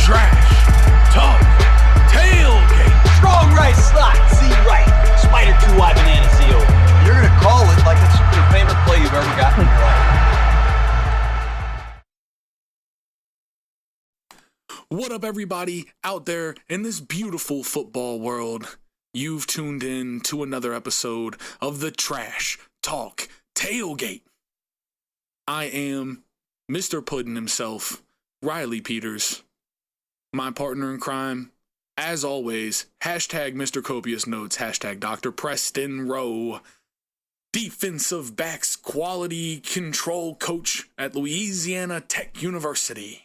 Trash Talk Tailgate. Strong right slot, Z right. Spider 2Y banana seal. You're going to call it like it's your favorite play you've ever gotten in your life. What up, everybody out there in this beautiful football world? You've tuned in to another episode of the Trash Talk Tailgate. I am Mr. Puddin himself, Riley Peters. My partner in crime, as always, hashtag Mr. Copious Notes, hashtag Dr. Preston Rowe, defensive backs quality control coach at Louisiana Tech University.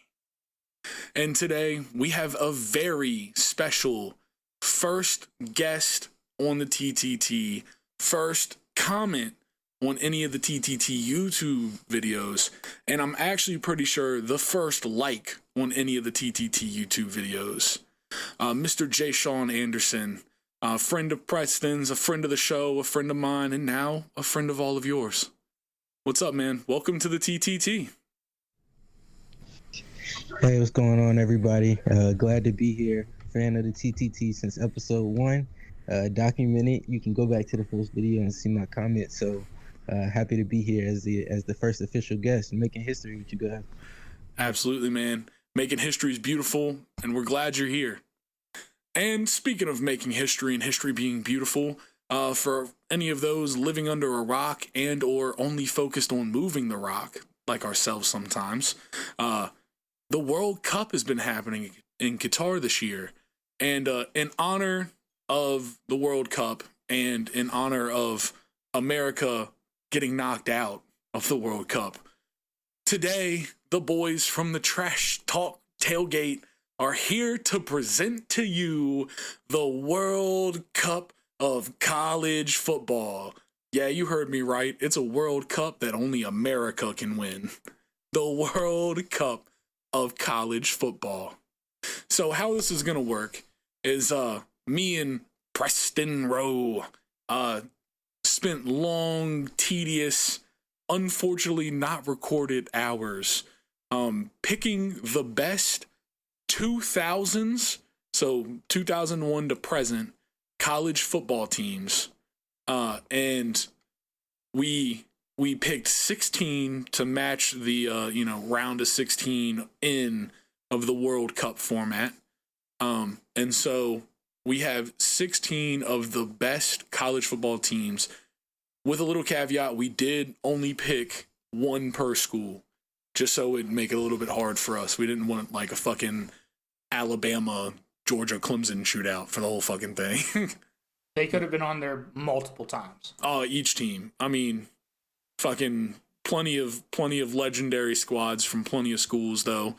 And today we have a very special first guest on the TTT, first comment on any of the TTT YouTube videos, and I'm actually pretty sure the first like on any of the TTT YouTube videos. Mr. J. Sean Anderson, a friend of Preston's, a friend of the show, a friend of mine, and now a friend of all of yours. What's up, man? Welcome to the TTT. Hey, what's going on, everybody? Glad to be here. Fan of the TTT since episode 1. Documented. You can go back to the first video and see my comment. So happy to be here as the first official guest, making history with you guys. Absolutely, man. Making history is beautiful, and we're glad you're here. And speaking of making history and history being beautiful, for any of those living under a rock and or only focused on moving the rock, like ourselves sometimes, the World Cup has been happening in Qatar this year. And in honor of the World Cup and in honor of America getting knocked out of the World Cup, today the boys from the Trash Talk Tailgate are here to present to you the World Cup of college football. Yeah, you heard me right. It's a World Cup that only America can win. The World Cup of college football. So how this is going to work is me and Preston Rowe spent long, tedious, unfortunately not recorded hours picking the best 2000s, so 2001 to present, college football teams. And we picked 16 to match the round of 16 in of the World Cup format. And so we have 16 of the best college football teams. With a little caveat, we did only pick one per school, just so it'd make it a little bit hard for us. We didn't want like a fucking Alabama, Georgia, Clemson shootout for the whole fucking thing. They could have been on there multiple times. Each team. I mean, fucking plenty of legendary squads from plenty of schools though.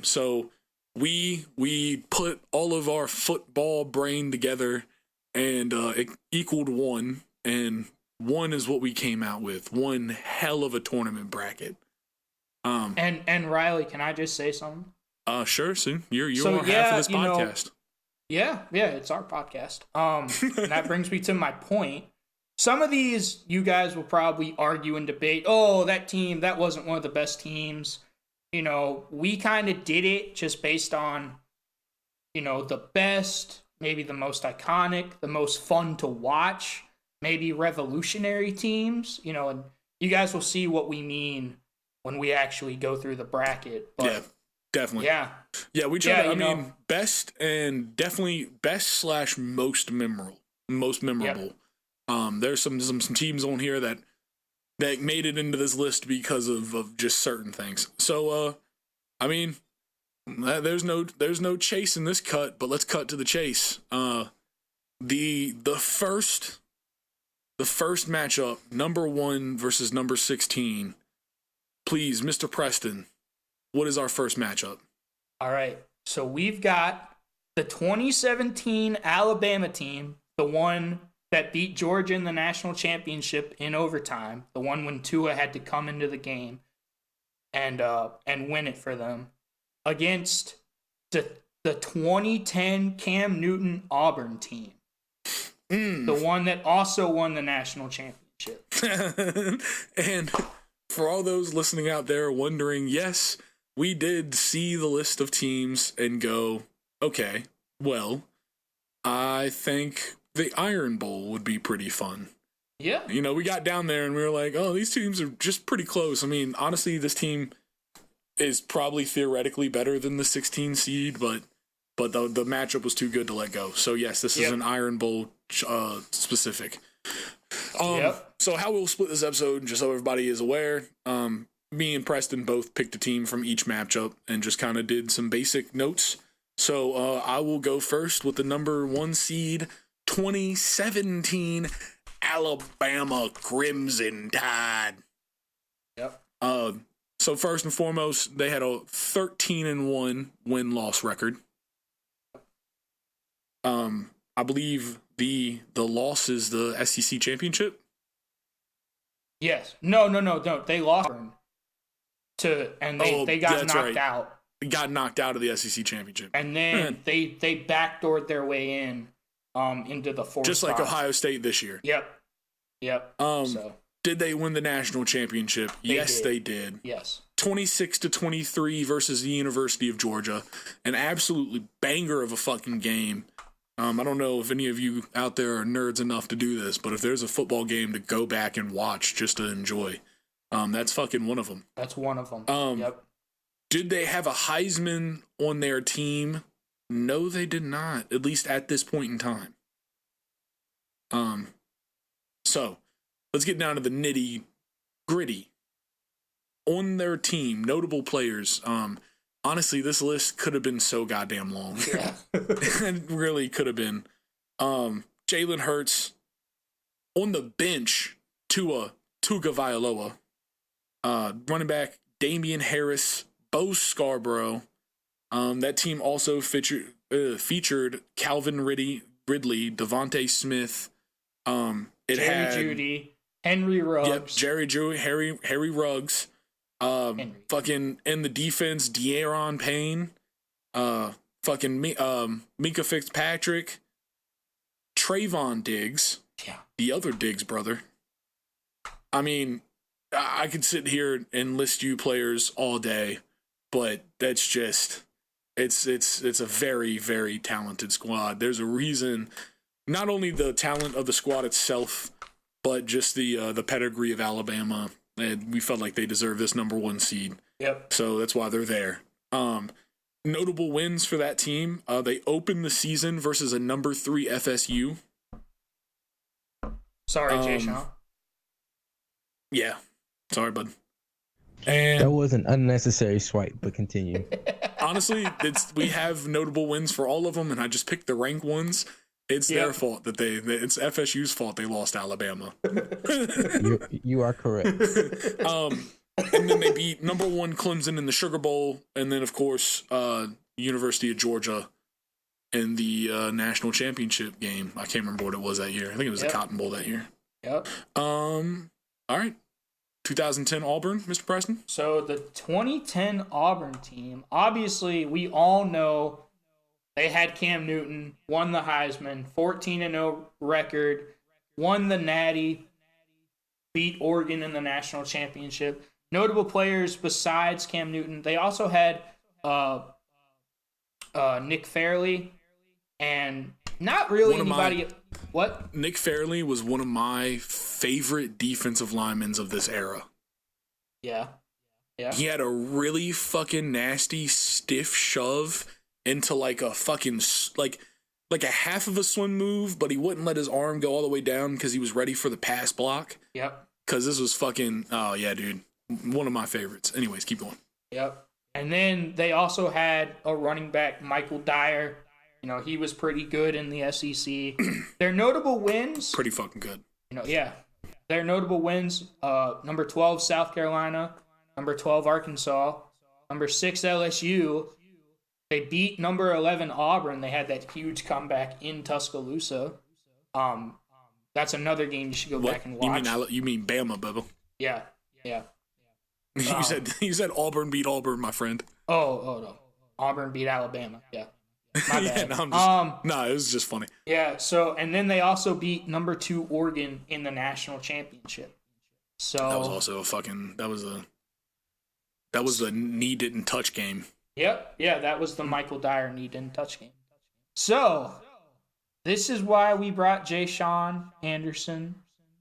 So we put all of our football brain together, and it equaled 1, and 1 is what we came out with. One hell of a tournament bracket. And Riley, can I just say something? Sure, Sue. You're on half of this podcast. Yeah, it's our podcast. And that brings me to my point. Some of these you guys will probably argue and debate, oh, that team, that wasn't one of the best teams. You know, we kind of did it just based on, the best, maybe the most iconic, the most fun to watch, maybe revolutionary teams, and you guys will see what we mean when we actually go through the bracket. But, yeah, definitely. Yeah, we try to, best and definitely best / most memorable. Yep. There's some teams on here that made it into this list because of just certain things. So, there's no chase in this cut, but let's cut to the chase. The first matchup, number 1 versus number 16. Please, Mr. Preston, what is our first matchup? All right. So we've got the 2017 Alabama team, the one that beat Georgia in the national championship in overtime, the one when Tua had to come into the game and win it for them, against the 2010 Cam Newton Auburn team, the one that also won the national championship. And for all those listening out there wondering, yes, we did see the list of teams and go, okay, well, I think the Iron Bowl would be pretty fun. Yeah. You know, we got down there and we were like, oh, these teams are just pretty close. I mean, honestly, this team is probably theoretically better than the 16 seed, but the matchup was too good to let go. So yes, this is an Iron Bowl specific. So how we'll split this episode, just so everybody is aware, me and Preston both picked a team from each matchup and just kind of did some basic notes. So I will go first with the number 1 seed, 2017 Alabama Crimson Tide. Yep. So first and foremost, they had a 13-1 win-loss record. I believe the loss is the SEC championship. Yes. No. They lost and they got knocked out. Got knocked out of the SEC championship. And then they backdoored their way in into the 4th just like Ohio State this year. Yep. Did they win the national championship? Yes, they did. Yes. 26-23 versus the University of Georgia. An absolutely banger of a fucking game. I don't know if any of you out there are nerds enough to do this, but if there's a football game to go back and watch just to enjoy, that's fucking one of them. That's one of them. Yep. Did they have a Heisman on their team? No, they did not, at least at this point in time. So let's get down to the nitty gritty. On their team, notable players. Honestly, this list could have been so goddamn long. Yeah. It really could have been. Jalen Hurts. On the bench, Tua Tagovailoa. Running back, Damian Harris, Bo Scarborough. That team also featured Calvin Ridley, Devontae Smith. Jerry Jeudy, Henry Ruggs. Yep, Jerry Jeudy, Harry Ruggs. Fucking in the defense, De'Aaron Payne, Minka Fitzpatrick, Trayvon Diggs, the other Diggs brother. I mean, I could sit here and list you players all day, but that's just it's a very, very talented squad. There's a reason, not only the talent of the squad itself, but just the pedigree of Alabama. And we felt like they deserve this number 1 seed. Yep. So that's why they're there. Notable wins for that team. They opened the season versus a number 3 FSU. Sorry, Jay Sean. Yeah. Sorry, bud. And that was an unnecessary swipe, but continue. Honestly, we have notable wins for all of them, and I just picked the ranked ones. It's their fault it's FSU's fault they lost Alabama. You are correct. And then they beat number 1 Clemson in the Sugar Bowl, and then of course University of Georgia in the national championship game. I can't remember what it was that year. I think it was the Cotton Bowl that year. Yep. All right. 2010 Auburn, Mr. Preston. So the 2010 Auburn team, obviously we all know they had Cam Newton, won the Heisman, 14-0 record, won the Natty, beat Oregon in the national championship. Notable players besides Cam Newton, they also had Nick Fairley, and not really anybody. What? Nick Fairley was one of my favorite defensive linemen of this era. Yeah. He had a really fucking nasty, stiff shove into like a fucking like a half of a swim move, but he wouldn't let his arm go all the way down because he was ready for the pass block. Yep. Because this was fucking, oh yeah, dude, one of my favorites. Anyways, keep going. Yep. And then they also had a running back, Michael Dyer. You know, he was pretty good in the SEC. Their notable wins. Pretty fucking good. Their notable wins, number 12, South Carolina, number 12, Arkansas, number 6, LSU. They beat number 11, Auburn. They had that huge comeback in Tuscaloosa. That's another game you should go back and watch. You mean Bama, Bubba? Yeah. You said Auburn beat Auburn, my friend. Oh no. Auburn beat Alabama. Yeah. My bad. It was just funny. Yeah, so and then they also beat number 2 Oregon in the national championship. So that was also That was the knee didn't touch game. Yep. Yeah, that was the Michael Dyer knee didn't touch game. So, this is why we brought Jay Sean Anderson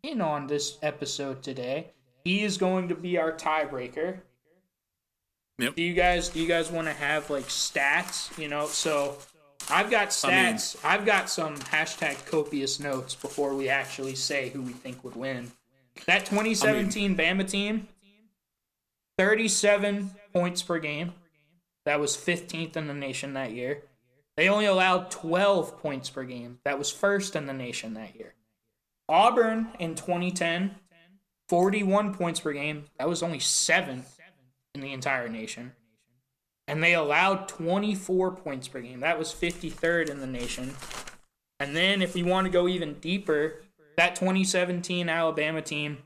in on this episode today. He is going to be our tiebreaker. Yep. Do you guys want to have like stats? So I've got stats. I've got some hashtag copious notes before we actually say who we think would win. That 2017 Bama team, 37 points per game. That was 15th in the nation that year. They only allowed 12 points per game. That was first in the nation that year. Auburn in 2010, 41 points per game. That was only 7th in the entire nation. And they allowed 24 points per game. That was 53rd in the nation. And then if we want to go even deeper, that 2017 Alabama team,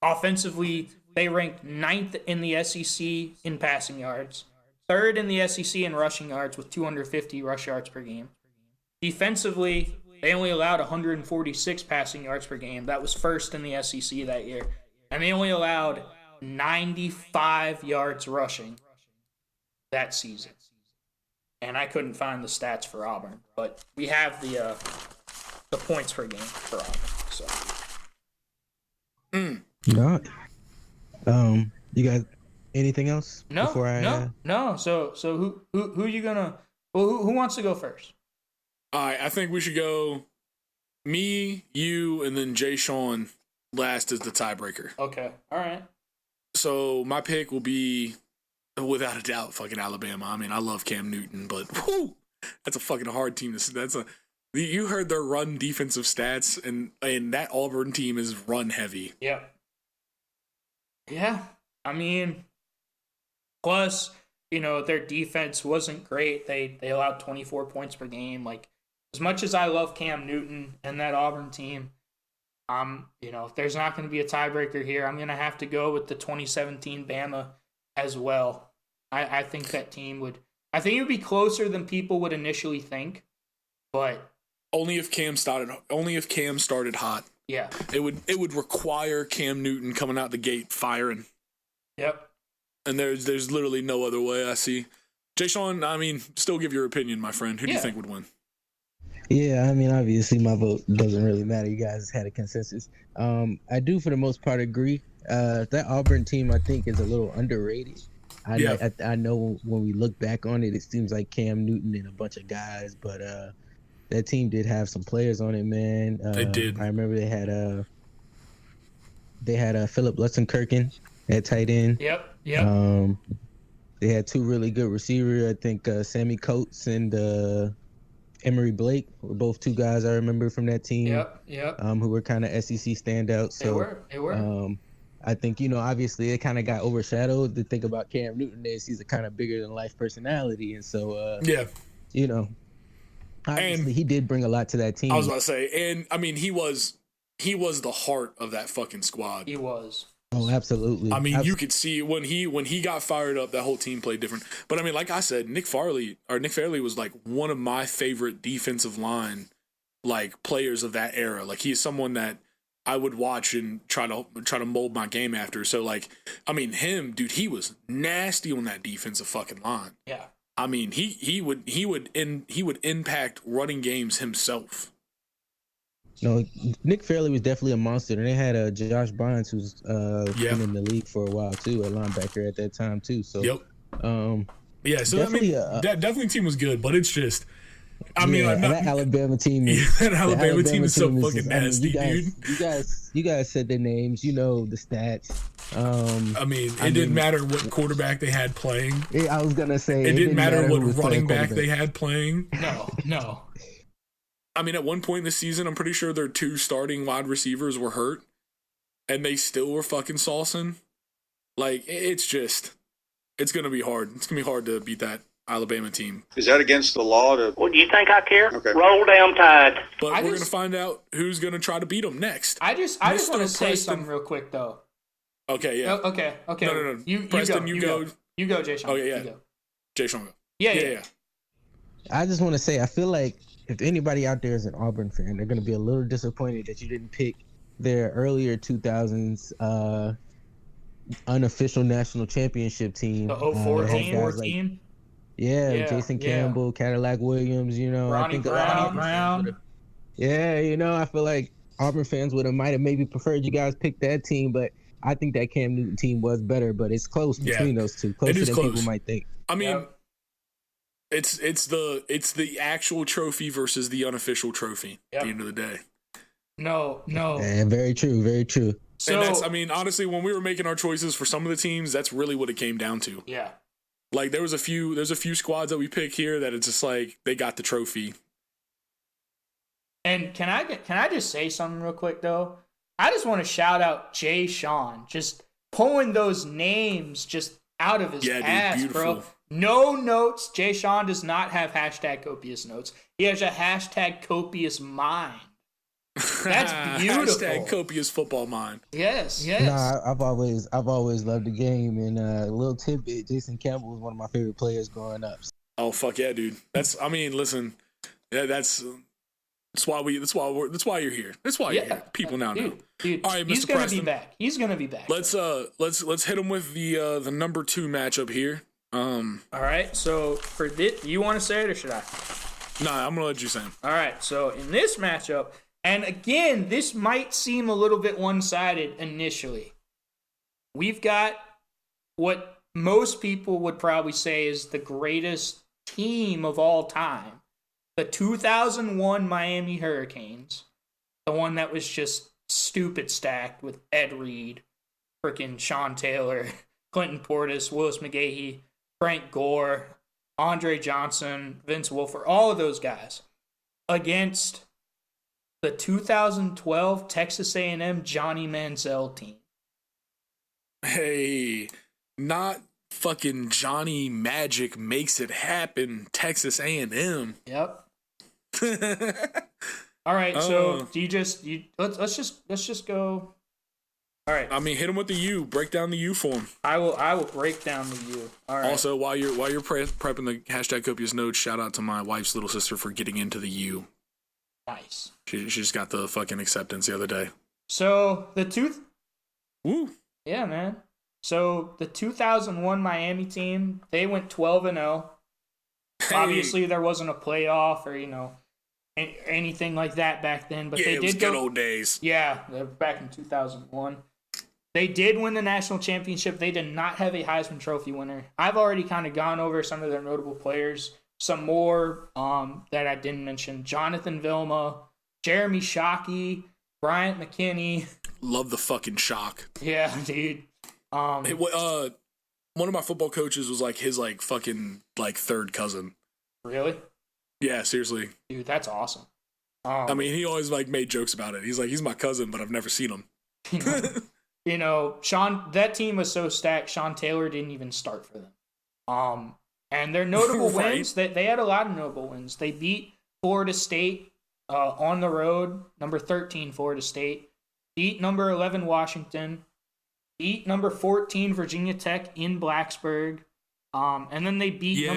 offensively, they ranked 9th in the SEC in passing yards, 3rd in the SEC in rushing yards with 250 rush yards per game. Defensively, they only allowed 146 passing yards per game. That was 1st in the SEC that year. And they only allowed 95 yards rushing that season. And I couldn't find the stats for Auburn, but we have the points per game for Auburn. So. You guys, anything else? No. So who you gonna? Well, who wants to go first? All right, I think we should go me, you, and then Jay Sean last as the tiebreaker. Okay. All right. So my pick will be, without a doubt, fucking Alabama. I mean, I love Cam Newton, but whew, that's a fucking hard team. You heard their run defensive stats, and that Auburn team is run heavy. Yeah. Yeah. I mean, plus, their defense wasn't great. They allowed 24 points per game. Like, as much as I love Cam Newton and that Auburn team, if there's not going to be a tiebreaker here, I'm going to have to go with the 2017 Bama as well. I think that team would – I think it would be closer than people would initially think, but – Only if Cam started hot. Yeah. It would require Cam Newton coming out the gate firing. Yep. And there's literally no other way I see. Jay Sean, I mean, still give your opinion, my friend. Who do you think would win? Yeah, I mean, obviously my vote doesn't really matter. You guys had a consensus. I do, for the most part, agree. That Auburn team, I think, is a little underrated. I know when we look back on it, it seems like Cam Newton and a bunch of guys, but that team did have some players on it, man. They did. I remember they had Philip Lutzenkirchen at tight end. Yep. They had 2 really good receivers. I think Sammy Coates and Emory Blake were both 2 guys I remember from that team. Yep. Who were kind of SEC standouts. So they were. I think, obviously it kind of got overshadowed. The thing about Cam Newton is he's a kind of bigger than life personality. And so, obviously he did bring a lot to that team. I was about to say, and I mean, he was the heart of that fucking squad. He was. Oh, absolutely. I mean, you could see when he got fired up, that whole team played different. But I mean, like I said, Nick Fairley was like one of my favorite defensive line players of that era. Like, he's someone that I would watch and try to mold my game after. So I mean, he was nasty on that defensive fucking line. Yeah. I mean, he would impact running games himself. No, Nick Fairley was definitely a monster. And they had Josh Barnes, who's been in the league for a while too, a linebacker at that time too. So so definitely, that definitely team was good, but it's just, that Alabama team is that Alabama team is so fucking nasty, dude. You guys said their names, the stats. It didn't matter what quarterback they had playing. I was gonna say it didn't matter what running back they had playing. No. I mean, at one point in the season, I'm pretty sure their 2 starting wide receivers were hurt, and they still were fucking saucing. Like, it's going to be hard. It's going to be hard to beat that Alabama team. Is that against the law? Well, do you think I care? Okay. Roll down Tide. But we're going to find out who's going to try to beat them next. I just want to say something real quick, though. Okay, yeah. Okay. No. Preston, you go. You go, Jay Sean. Okay, yeah. You go. Jay Sean, go. Yeah. I just want to say, I feel like if anybody out there is an Auburn fan, they're going to be a little disappointed that you didn't pick their earlier 2000s unofficial national championship team. The 04 that had team. guys like, yeah, Jason Campbell, Cadillac Williams. You know, I think a lot of Auburn fans would have. Yeah, you know, I feel like Auburn fans might have maybe preferred you guys pick that team, but I think that Cam Newton team was better. But it's close between those two, closer than people might think. I mean, it's the actual trophy versus the unofficial trophy at the end of the day. No. Yeah, very true, very true. So, and that's, I mean, honestly, when we were making our choices for some of the teams, that's really what it came down to. Yeah. Like there's a few squads that we pick here that it's just like they got the trophy. And can I just say something real quick though? I just want to shout out Jay Sean, just pulling those names just out of his ass, bro. No notes. Jay Sean does not have hashtag copious notes. He has a hashtag copious mind. That's beautiful. Hashtag copious football mind. Yes. Nah, I've always loved the game, and a little tidbit: Jason Campbell was one of my favorite players growing up. Oh fuck yeah, dude! Listen, that's why you're here. That's why you're here. People now know. Dude, all right, Mr. He's gonna Preston. be back. He's gonna be back. Let's hit him with the number 2 matchup here. All right. So for this, you want to say it or should I? Nah, I'm gonna let you say it. All right. So in this matchup, and again, this might seem a little bit one-sided initially. We've got what most people would probably say is the greatest team of all time. The 2001 Miami Hurricanes. The one that was just stupid stacked with Ed Reed, freaking Sean Taylor, Clinton Portis, Willis McGahee, Frank Gore, Andre Johnson, Vince Wilfork, all of those guys. Against the 2012 Texas A&M Johnny Manziel team. Hey, not fucking Johnny Magic makes it happen. Texas A&M. Yep. All right. So let's just go. All right. I mean, hit him with the U. Break down the U for him. I will break down the U. All right. Also, while you're prepping the hashtag copious notes, shout out to my wife's little sister for getting into the U. Nice. She just got the fucking acceptance the other day. So Woo. Yeah, man. So the 2001 Miami team, they went 12-0. Hey. Obviously, there wasn't a playoff or anything like that back then, but they it was did good old days. Yeah, back in 2001. They did win the national championship. They did not have a Heisman Trophy winner. I've already kind of gone over some of their notable players. Some more that I didn't mention. Jonathan Vilma, Jeremy Shockey, Bryant McKinney. Love the fucking shock. Yeah, dude. One of my football coaches was like his fucking third cousin. Really? Yeah, seriously. Dude, that's awesome. I mean, he always made jokes about it. He's like, he's my cousin, but I've never seen him. Sean, that team was so stacked, Sean Taylor didn't even start for them. And their notable Right. wins, they had a lot of notable wins. They beat Florida State on the road, number 13 Florida State, beat number 11 Washington, beat number 14 Virginia Tech in Blacksburg, and then they beat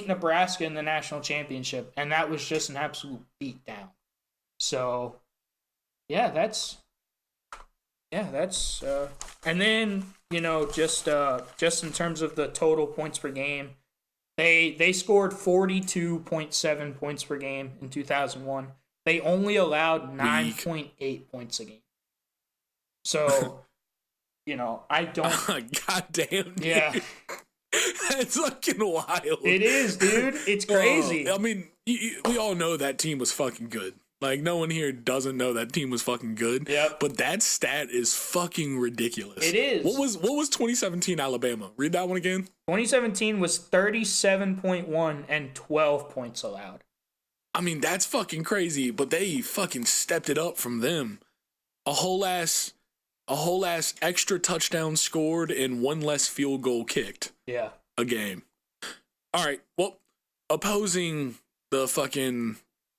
Nebraska in the national championship, and that was just an absolute beatdown. So, and then just in terms of the total points per game, they scored 42.7 points per game in 2001. They only allowed 9.8 points a game. So, I don't. God damn. Dude. Yeah. That's fucking wild. It is, dude. It's crazy. I mean, we all know that team was fucking good. No one here doesn't know that team was fucking good. Yep. But that stat is fucking ridiculous. It is. What was 2017 Alabama? Read that one again. 2017 was 37.1 and 12 points allowed. I mean, that's fucking crazy, but they fucking stepped it up from them. A whole ass extra touchdown scored and one less field goal kicked. Yeah. A game. All right. Well, opposing the fucking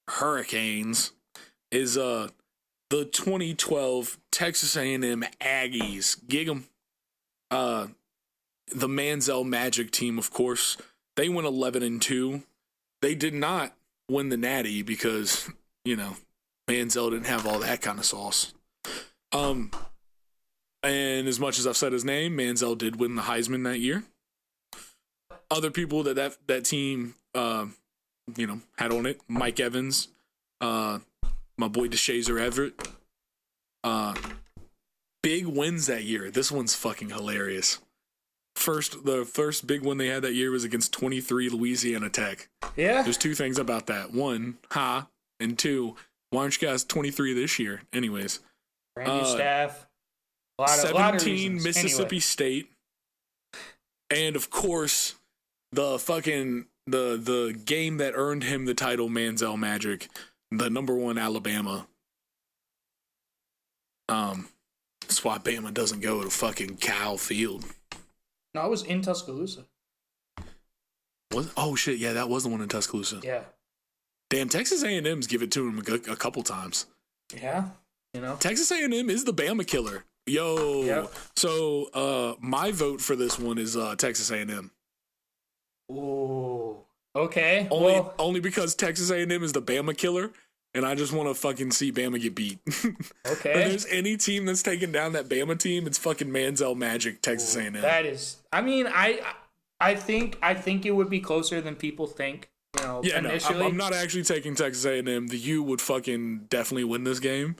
Hurricanes is the 2012 Texas A&M Aggies. Gig 'em. The Manziel Magic team, of course. They went 11-2. They did not win the Natty because, Manziel didn't have all that kind of sauce. And as much as I've said his name, Manziel did win the Heisman that year. Other people that team, had on it: Mike Evans, my boy DeShazer Everett. Big wins that year. This one's fucking hilarious. The first big one they had that year was against 23 Louisiana Tech. Yeah. There's two things about that. One, and two, why aren't you guys 23 this year? Anyways. Brand new staff. A lot 17 of Mississippi State. And of course, the fucking the game that earned him the title, Manziel Magic, the number 1 Alabama. That's why Bama doesn't go to fucking Cal Field. No, I was in Tuscaloosa. Oh shit, yeah, that was the one in Tuscaloosa. Yeah. Damn, Texas A&M's give it to him a couple times. Yeah, Texas A&M is the Bama killer. Yo. Yep. So, my vote for this one is Texas A&M. Ooh. Okay. Only because Texas A&M is the Bama killer, and I just want to fucking see Bama get beat. Okay. If there's any team that's taking down that Bama team, it's fucking Manziel Magic, Texas A&M. That is. I mean, I think it would be closer than people think. Initially. No, I'm not actually taking Texas A&M. The U would fucking definitely win this game.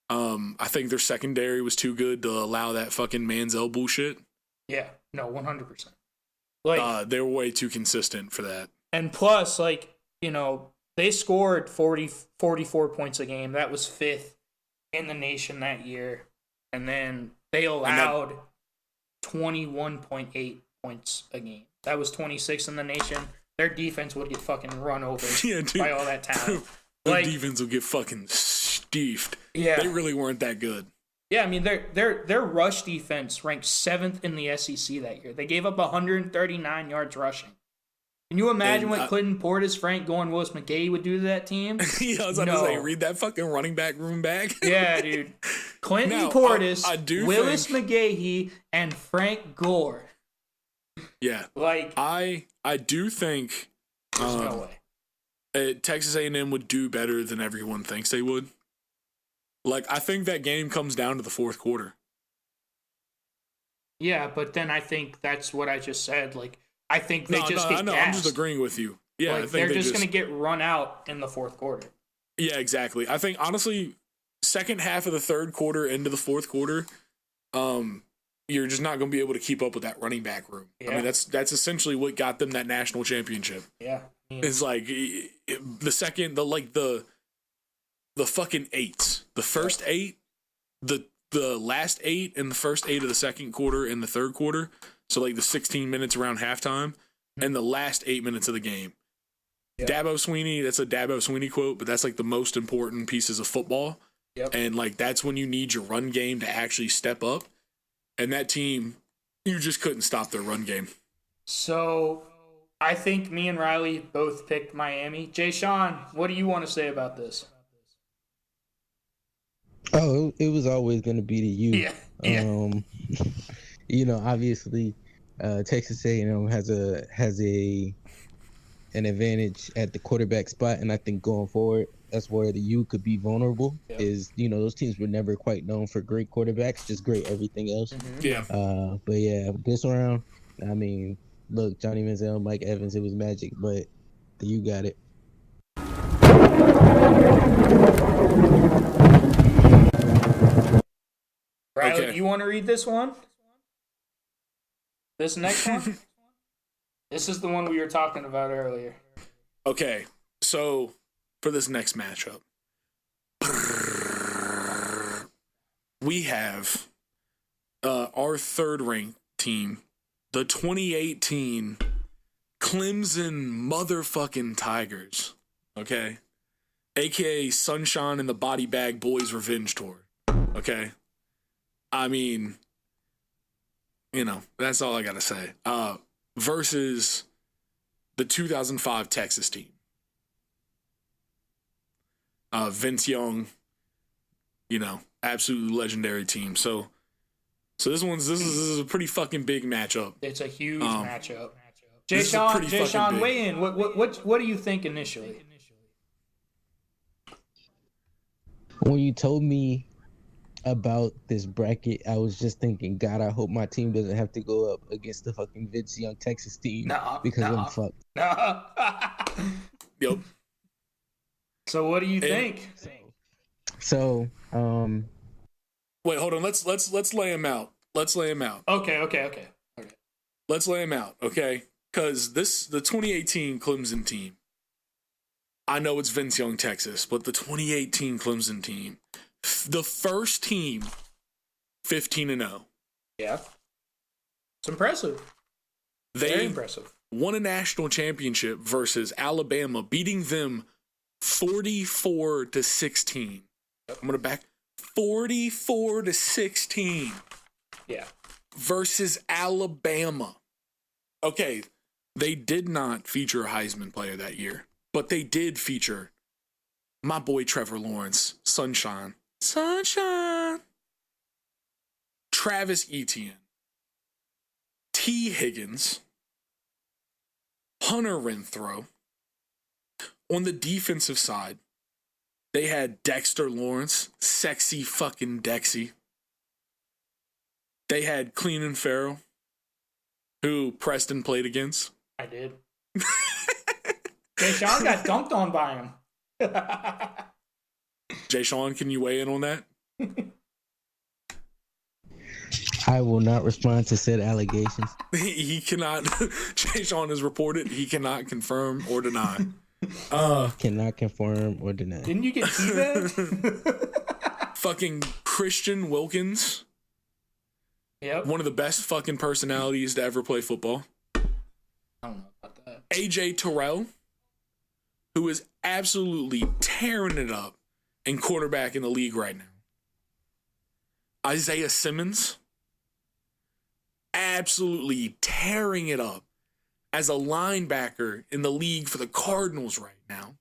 I think their secondary was too good to allow that fucking Manziel bullshit. Yeah. No, 100%. Like, they were way too consistent for that. And plus, they scored 44 points a game. That was 5th in the nation that year. And then they allowed 21.8 points a game. That was 26th in the nation. Their defense would get fucking run over by all that talent. Their defense will get fucking stiffed. Yeah. They really weren't that good. Yeah, I mean, their rush defense ranked 7th in the SEC that year. They gave up 139 yards rushing. Can you imagine what Clinton Portis, Frank Gore, and Willis McGahee would do to that team? Yeah, I was about to say, read that fucking running back room back. Yeah, dude. Clinton Portis, Willis McGahee, and Frank Gore. Yeah. I do think there's no way. Texas A&M would do better than everyone thinks they would. I think that game comes down to the fourth quarter. Yeah, but then I think that's what I just said. I think they get gassed. I'm just agreeing with you. Yeah, I think they're just going to get run out in the fourth quarter. Yeah, exactly. I think, honestly, second half of the third quarter into the fourth quarter, you're just not going to be able to keep up with that running back room. Yeah. I mean, that's essentially what got them that national championship. Yeah. It's the fucking 8s. The first 8, the last 8, and the first 8 of the second quarter and the third quarter. So the 16 minutes around halftime, and the last 8 minutes of the game. Yep. Dabo Sweeney, that's a Dabo Sweeney quote, but that's the most important pieces of football. Yep. And that's when you need your run game to actually step up. And that team, you just couldn't stop their run game. So I think me and Riley both picked Miami. Jay Sean, what do you want to say about this? Oh, it was always going to be the U. Yeah. Obviously, Texas A&M has an advantage at the quarterback spot, and I think going forward, that's where the U could be vulnerable. Yep. Is those teams were never quite known for great quarterbacks, just great everything else. Mm-hmm. Yeah. But yeah, this round, I mean, look, Johnny Manziel, Mike Evans, it was magic, but the U got it. Riley, okay. You want to read this one? This next one? This is the one we were talking about earlier. Okay, so for this next matchup, we have our third-ranked team, the 2018 Clemson motherfucking Tigers, okay? AKA Sunshine and the Body Bag Boys Revenge Tour, okay? I mean, that's all I got to say. Versus the 2005 Texas team. Vince Young, absolutely legendary team. So this is a pretty fucking big matchup. It's a huge matchup. Jay Sean, weigh in. What do you think initially? When you told me about this bracket, I was just thinking, God, I hope my team doesn't have to go up against the fucking Vince Young Texas team because I'm fucked. Yep. So what do you think? So, Wait, hold on. Let's lay him out. Let's lay him out. Okay. Let's lay him out, okay? Because the 2018 Clemson team, I know it's Vince Young, Texas, but the 2018 Clemson team, the first team, 15-0. Yeah. It's impressive. Very impressive. Won a national championship versus Alabama, beating them 44-16. I'm going to back 44-16. Yeah. Versus Alabama. Okay, they did not feature a Heisman player that year, but they did feature my boy Trevor Lawrence, Sunshine. Travis Etienne, T. Higgins, Hunter Renfrow. On the defensive side, they had Dexter Lawrence, sexy fucking Dexy. They had Cleenan Farrell, who Preston played against. I did. Jay Sean got dunked on by him. Jay Sean, can you weigh in on that? I will not respond to said allegations. He cannot. Jay Sean has reported he cannot confirm or deny. Cannot confirm or deny. Didn't you get teabagged? Fucking Christian Wilkins. Yep. One of the best fucking personalities to ever play football. I don't know about that. AJ Terrell, who is absolutely tearing it up in quarterback in the league right now. Isaiah Simmons, absolutely tearing it up as a linebacker in the league for the Cardinals right now.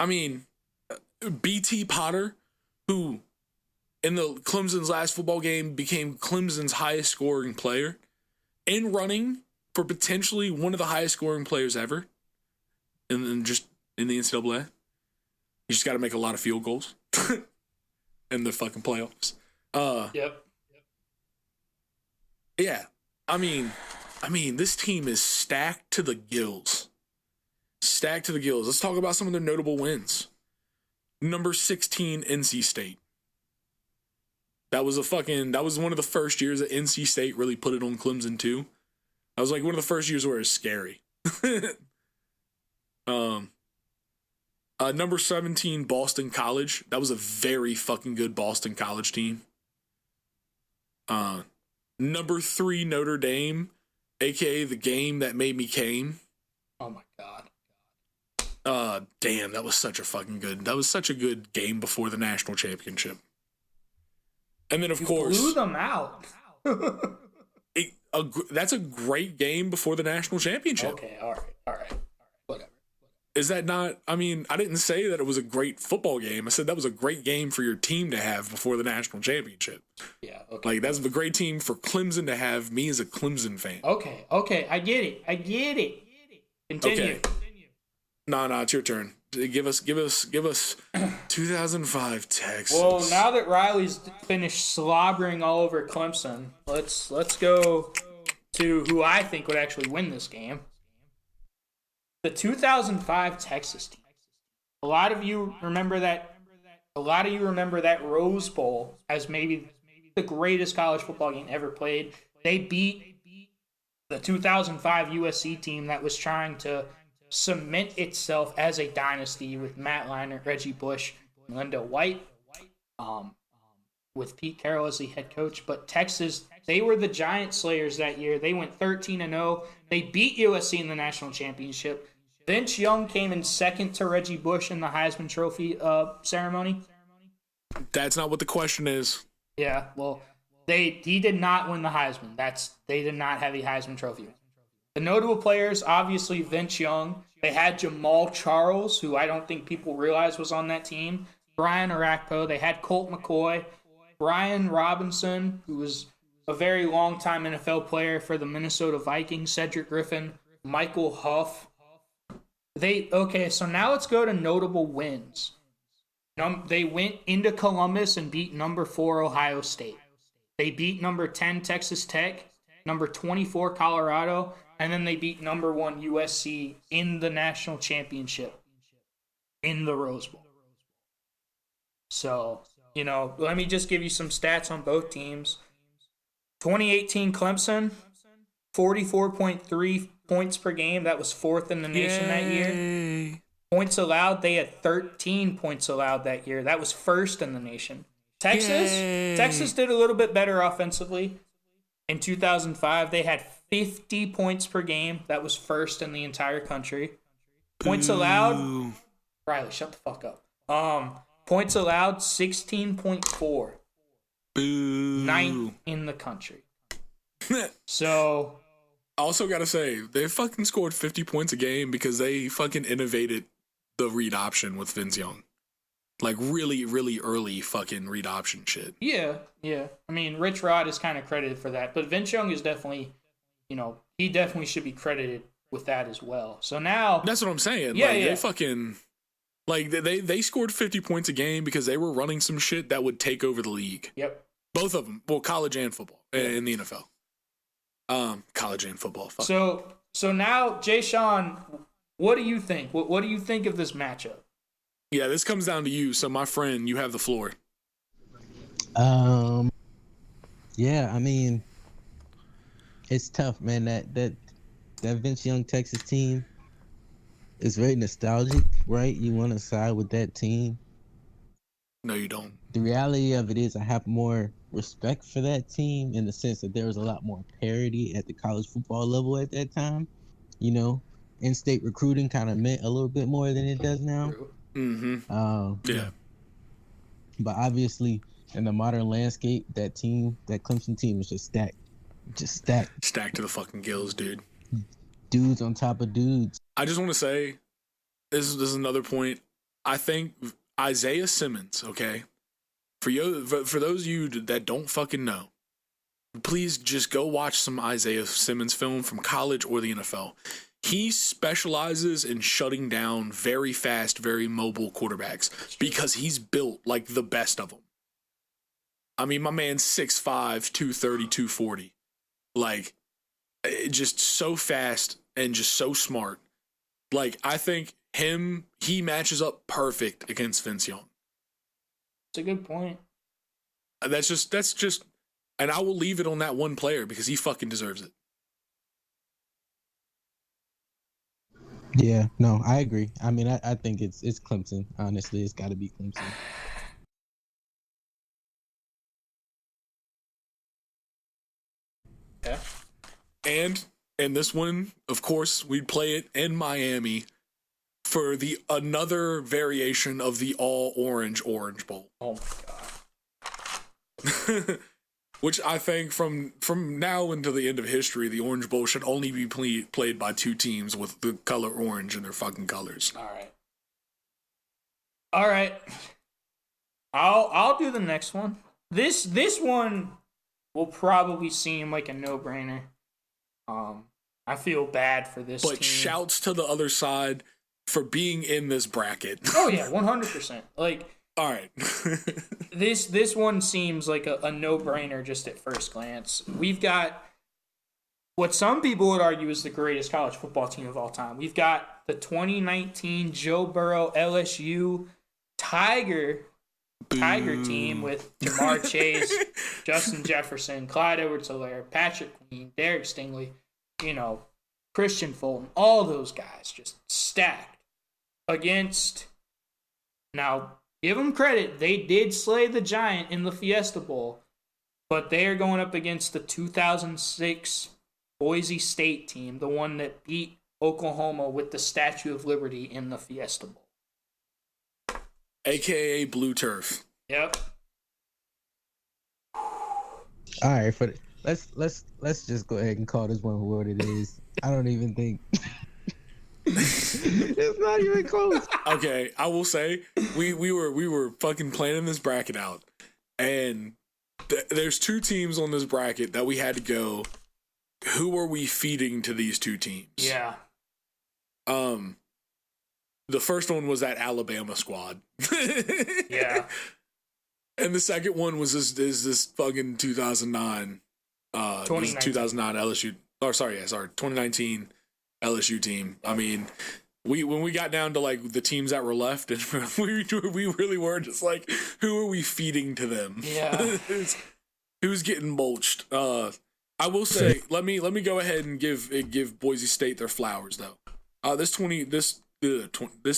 I mean, BT Potter, who in the Clemson's last football game became Clemson's highest scoring player, in running for potentially one of the highest scoring players ever in the NCAA. You just got to make a lot of field goals in the fucking playoffs. Yep. Yeah. I mean, this team is stacked to the gills. Stacked to the gills. Let's talk about some of their notable wins. Number 16, NC State. That was one of the first years that NC State really put it on Clemson too. That was like one of the first years where it was scary. Number 17, Boston College. That was a very fucking good Boston College team. Number 3, Notre Dame, aka the game that made me came. Oh my god. Damn, that was such a good game before the national championship. And then, of course, blew them out. That's a great game before the national championship. Okay, all right. Whatever. Is that not? I mean, I didn't say that it was a great football game. I said that was a great game for your team to have before the national championship. Yeah, okay. Like, that's a great team for Clemson to have, me as a Clemson fan. Okay, I get it. Continue. Okay. Nah, it's your turn. Give us 2005 Texas. Well, now that Riley's finished slobbering all over Clemson, let's go to who I think would actually win this game. The 2005 Texas team. A lot of you remember that Rose Bowl as maybe the greatest college football game ever played. They beat the 2005 USC team that was trying to cement itself as a dynasty with Matt Leinart, Reggie Bush, Melinda White, with Pete Carroll as the head coach. But Texas, they were the Giant Slayers that year. They went 13-0. They beat USC in the national championship. Vince Young came in second to Reggie Bush in the Heisman Trophy ceremony. That's not what the question is. Yeah, well, he did not win the Heisman. They did not have a Heisman Trophy. The notable players, obviously Vince Young. They had Jamal Charles, who I don't think people realize was on that team. Brian Orakpo. They had Colt McCoy. Brian Robinson, who was a very long-time NFL player for the Minnesota Vikings. Cedric Griffin. Michael Huff. So now let's go to notable wins. They went into Columbus and beat number 4 Ohio State. They beat number 10 Texas Tech, number 24 Colorado, and then they beat number 1 USC in the national championship in the Rose Bowl. So, let me just give you some stats on both teams. 2018 Clemson, 44.3 points per game. That was 4th in the nation that year. Points allowed, they had 13 points allowed that year. That was 1st in the nation. Texas did a little bit better offensively. In 2005, they had 50 points per game. That was 1st in the entire country. Points allowed, Riley, shut the fuck up. Points allowed, 16.4. Boo. 9th in the country. So, I also gotta say, they fucking scored 50 points a game because they fucking innovated the read option with Vince Young. Like, really, really early fucking read option shit. Yeah. I mean, Rich Rod is kind of credited for that, but Vince Young is definitely, he definitely should be credited with that as well. So now... That's what I'm saying. Yeah, They fucking... Like, they scored 50 points a game because they were running some shit that would take over the league. Yep. Both of them. Well, college and football in the NFL. College and football. Fuck. So now, Jay Sean, what do you think? What do you think of this matchup? Yeah, this comes down to you. So, my friend, you have the floor. Yeah, I mean, it's tough, man. That Vince Young Texas team is very nostalgic, right? You want to side with that team. No, you don't. The reality of it is I have more respect for that team in the sense that there was a lot more parity at the college football level at that time. In-state recruiting kind of meant a little bit more than it does now. Mm-hmm. Yeah. But obviously, in the modern landscape, that Clemson team is just stacked. Stacked to the fucking gills, dude. Dudes on top of dudes. I just want to say, this is another point. I think Isaiah Simmons, okay? For those of you that don't fucking know, please just go watch some Isaiah Simmons film from college or the NFL. He specializes in shutting down very fast, very mobile quarterbacks because he's built like the best of them. I mean, my man's 6'5", 230, 240. Like, just so fast and just so smart. Like, I think he matches up perfect against Vince Young. It's a good point. That's just, and I will leave it on that one player because he fucking deserves it. Yeah, no, I agree. I mean, I think it's Clemson. Honestly, it's got to be Clemson. Yeah. And in this one, of course, we'd play it in Miami for another variation of the all Orange Bowl. Oh my god. Which I think from now until the end of history, the Orange Bowl should only be played by two teams with the color orange in their fucking colors. All right. I'll do the next one. This one will probably seem like a no-brainer. I feel bad for this team. But shouts to the other side for being in this bracket. Oh yeah, 100%. Like, all right. This one seems like a no-brainer just at first glance. We've got what some people would argue is the greatest college football team of all time. We've got the 2019 Joe Burrow LSU Tiger team with Jamar Chase, Justin Jefferson, Clyde Edwards-Helaire, Patrick Queen, Derek Stingley, Christian Fulton, all those guys just stacked against. Now, give them credit. They did slay the Giant in the Fiesta Bowl, but they are going up against the 2006 Boise State team, the one that beat Oklahoma with the Statue of Liberty in the Fiesta Bowl. AKA Blue Turf. Yep. All right, let's just go ahead and call this one what it is. I don't even think it's not even close. Okay, I will say we were fucking planning this bracket out, and there's two teams on this bracket that we had to go. Who are we feeding to these two teams? Yeah. The first one was that Alabama squad. Yeah. And the second one was this fucking 2009 LSU. 2019 LSU team. I mean, when we got down to like the teams that were left, and we really were just like, who are we feeding to them? Yeah. Who's getting mulched? I will say, let me go ahead and give Boise State their flowers though. This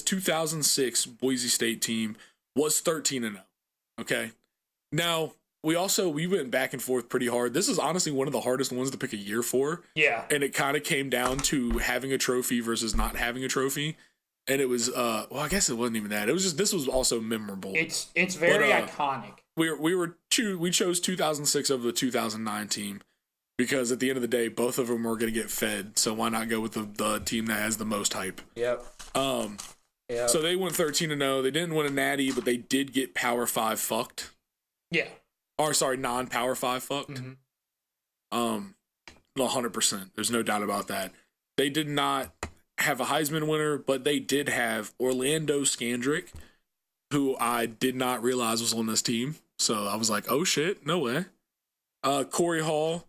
2006 Boise State team was 13-0. Okay. Now, we went back and forth pretty hard. This is honestly one of the hardest ones to pick a year for. Yeah. And it kind of came down to having a trophy versus not having a trophy. And it was I guess it wasn't even that. It was just, this was also memorable. It's very iconic. We chose 2006 over the 2009 team because at the end of the day, both of them are going to get fed. So why not go with the team that has the most hype? Yep. Yep. So they went 13-0. They didn't win a natty, but they did get Power 5 fucked. Yeah. Or sorry, non-Power 5 fucked. Mm-hmm. 100%. There's no doubt about that. They did not have a Heisman winner, but they did have Orlando Scandrick, who I did not realize was on this team. So I was like, oh shit, no way. Corey Hall,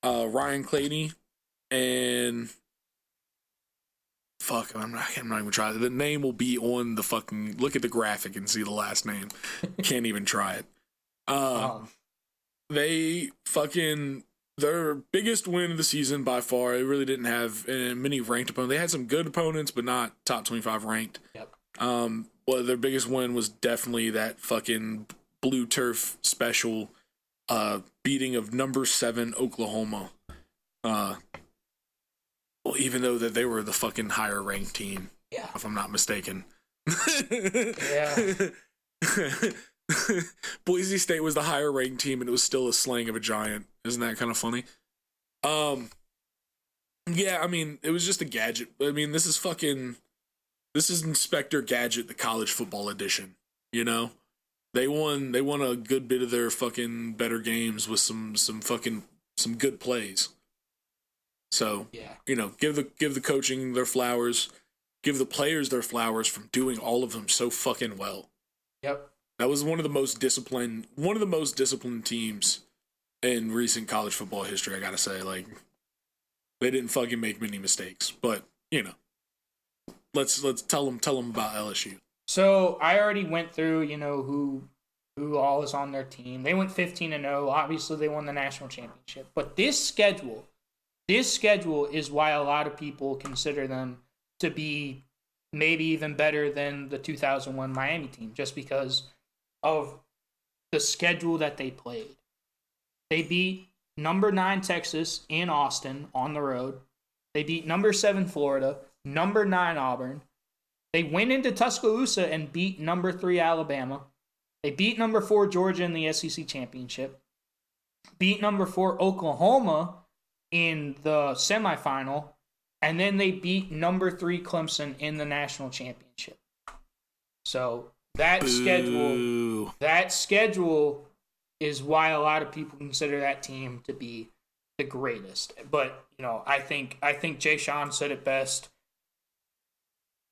Ryan Claney, and fuck, I'm not even trying. The name will be on the fucking, look at the graphic and see the last name. Can't even try it. They fucking, their biggest win of the season by far. They really didn't have many ranked opponents. They had some good opponents, but not top 25 ranked. Yep. Well, their biggest win was definitely that fucking blue turf special beating of number 7 Oklahoma. Well, even though that they were the fucking higher ranked team, Yeah. if I'm not mistaken. Yeah. Boise State was the higher ranked team, and it was still a slaying of a giant. Isn't that kind of funny? Yeah, I mean, it was just a gadget. I mean, this is Inspector Gadget, the college football edition. You know, they won a good bit of their fucking better games with some good plays. So, Yeah. you know, give the coaching their flowers, give the players their flowers from doing all of them so fucking well. Yep. That was one of the most disciplined teams in recent college football history, I gotta say. Like, they didn't fucking make many mistakes, but you know, let's tell them about LSU. So I already went through, you know, who all is on their team. They went 15-0. Obviously, they won the national championship. But this schedule is why a lot of people consider them to be maybe even better than the 2001 Miami team, just because of the schedule that they played. They beat number 9 Texas in Austin on the road. They beat number 7 Florida, number 9 Auburn. They went into Tuscaloosa and beat number 3 Alabama. They beat number 4 Georgia in the SEC championship. Beat number 4 Oklahoma in the semifinal. And then they beat number 3 Clemson in the national championship. So that schedule is why a lot of people consider that team to be the greatest. But, you know, I think Jay Sean said it best.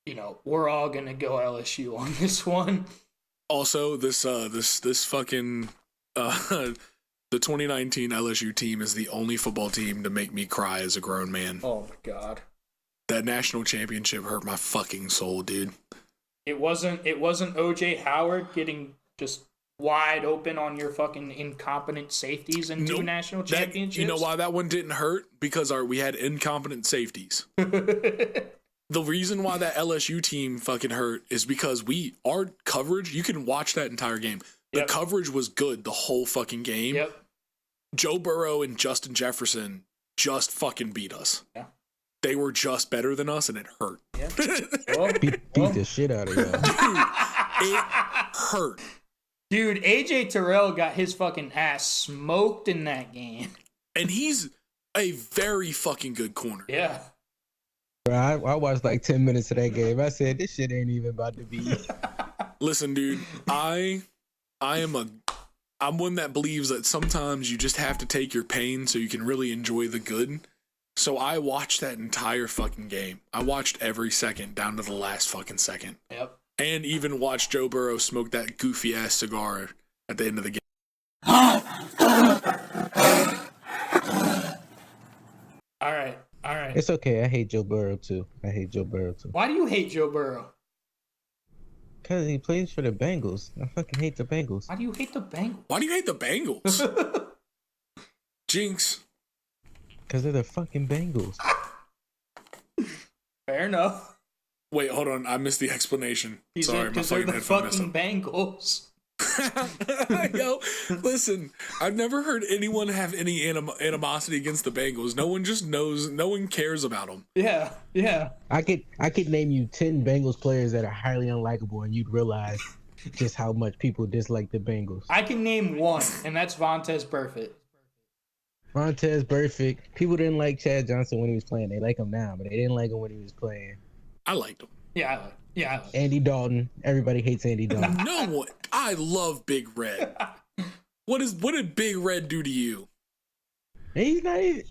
You know, we're all gonna go LSU on this one. Also, this fucking the 2019 LSU team is the only football team to make me cry as a grown man. Oh my god. That national championship hurt my fucking soul, dude. It wasn't OJ Howard getting just wide open on your fucking incompetent safeties in 2 national championships. You know why that one didn't hurt? Because we had incompetent safeties. The reason why that LSU team fucking hurt is because our coverage, you can watch that entire game. The coverage was good the whole fucking game. Yep. Joe Burrow and Justin Jefferson just fucking beat us. Yeah. They were just better than us, and it hurt. Yeah. Beat the shit out of y'all. It hurt. Dude, AJ Terrell got his fucking ass smoked in that game. And he's a very fucking good corner. Yeah. Bro, I watched like 10 minutes of that game. I said, this shit ain't even about to be. Listen, dude, I'm one that believes that sometimes you just have to take your pain so you can really enjoy the good. So I watched that entire fucking game. I watched every second down to the last fucking second. Yep. And even watched Joe Burrow smoke that goofy ass cigar at the end of the game. All right. It's okay. I hate Joe Burrow too. Why do you hate Joe Burrow? Because he plays for the Bengals. I fucking hate the Bengals. Why do you hate the Bengals? Why do you hate the Bengals? Jinx. Because they're the fucking Bengals. Fair enough. Wait, hold on. I missed the explanation. Sorry, my Because they're fucking the headphone messed fucking Bengals. up. Yo, listen. I've never heard anyone have any animosity against the Bengals. No one just knows. No one cares about them. Yeah. I could name you 10 Bengals players that are highly unlikable, and you'd realize just how much people dislike the Bengals. I can name one, and that's Vontaze Burfict. Montez Burfict. People didn't like Chad Johnson when he was playing. They like him now, but they didn't like him when he was playing. I liked them. Yeah, I like Andy Dalton. Everybody hates Andy Dalton. No one. I love Big Red. What did Big Red do to you? He's not even.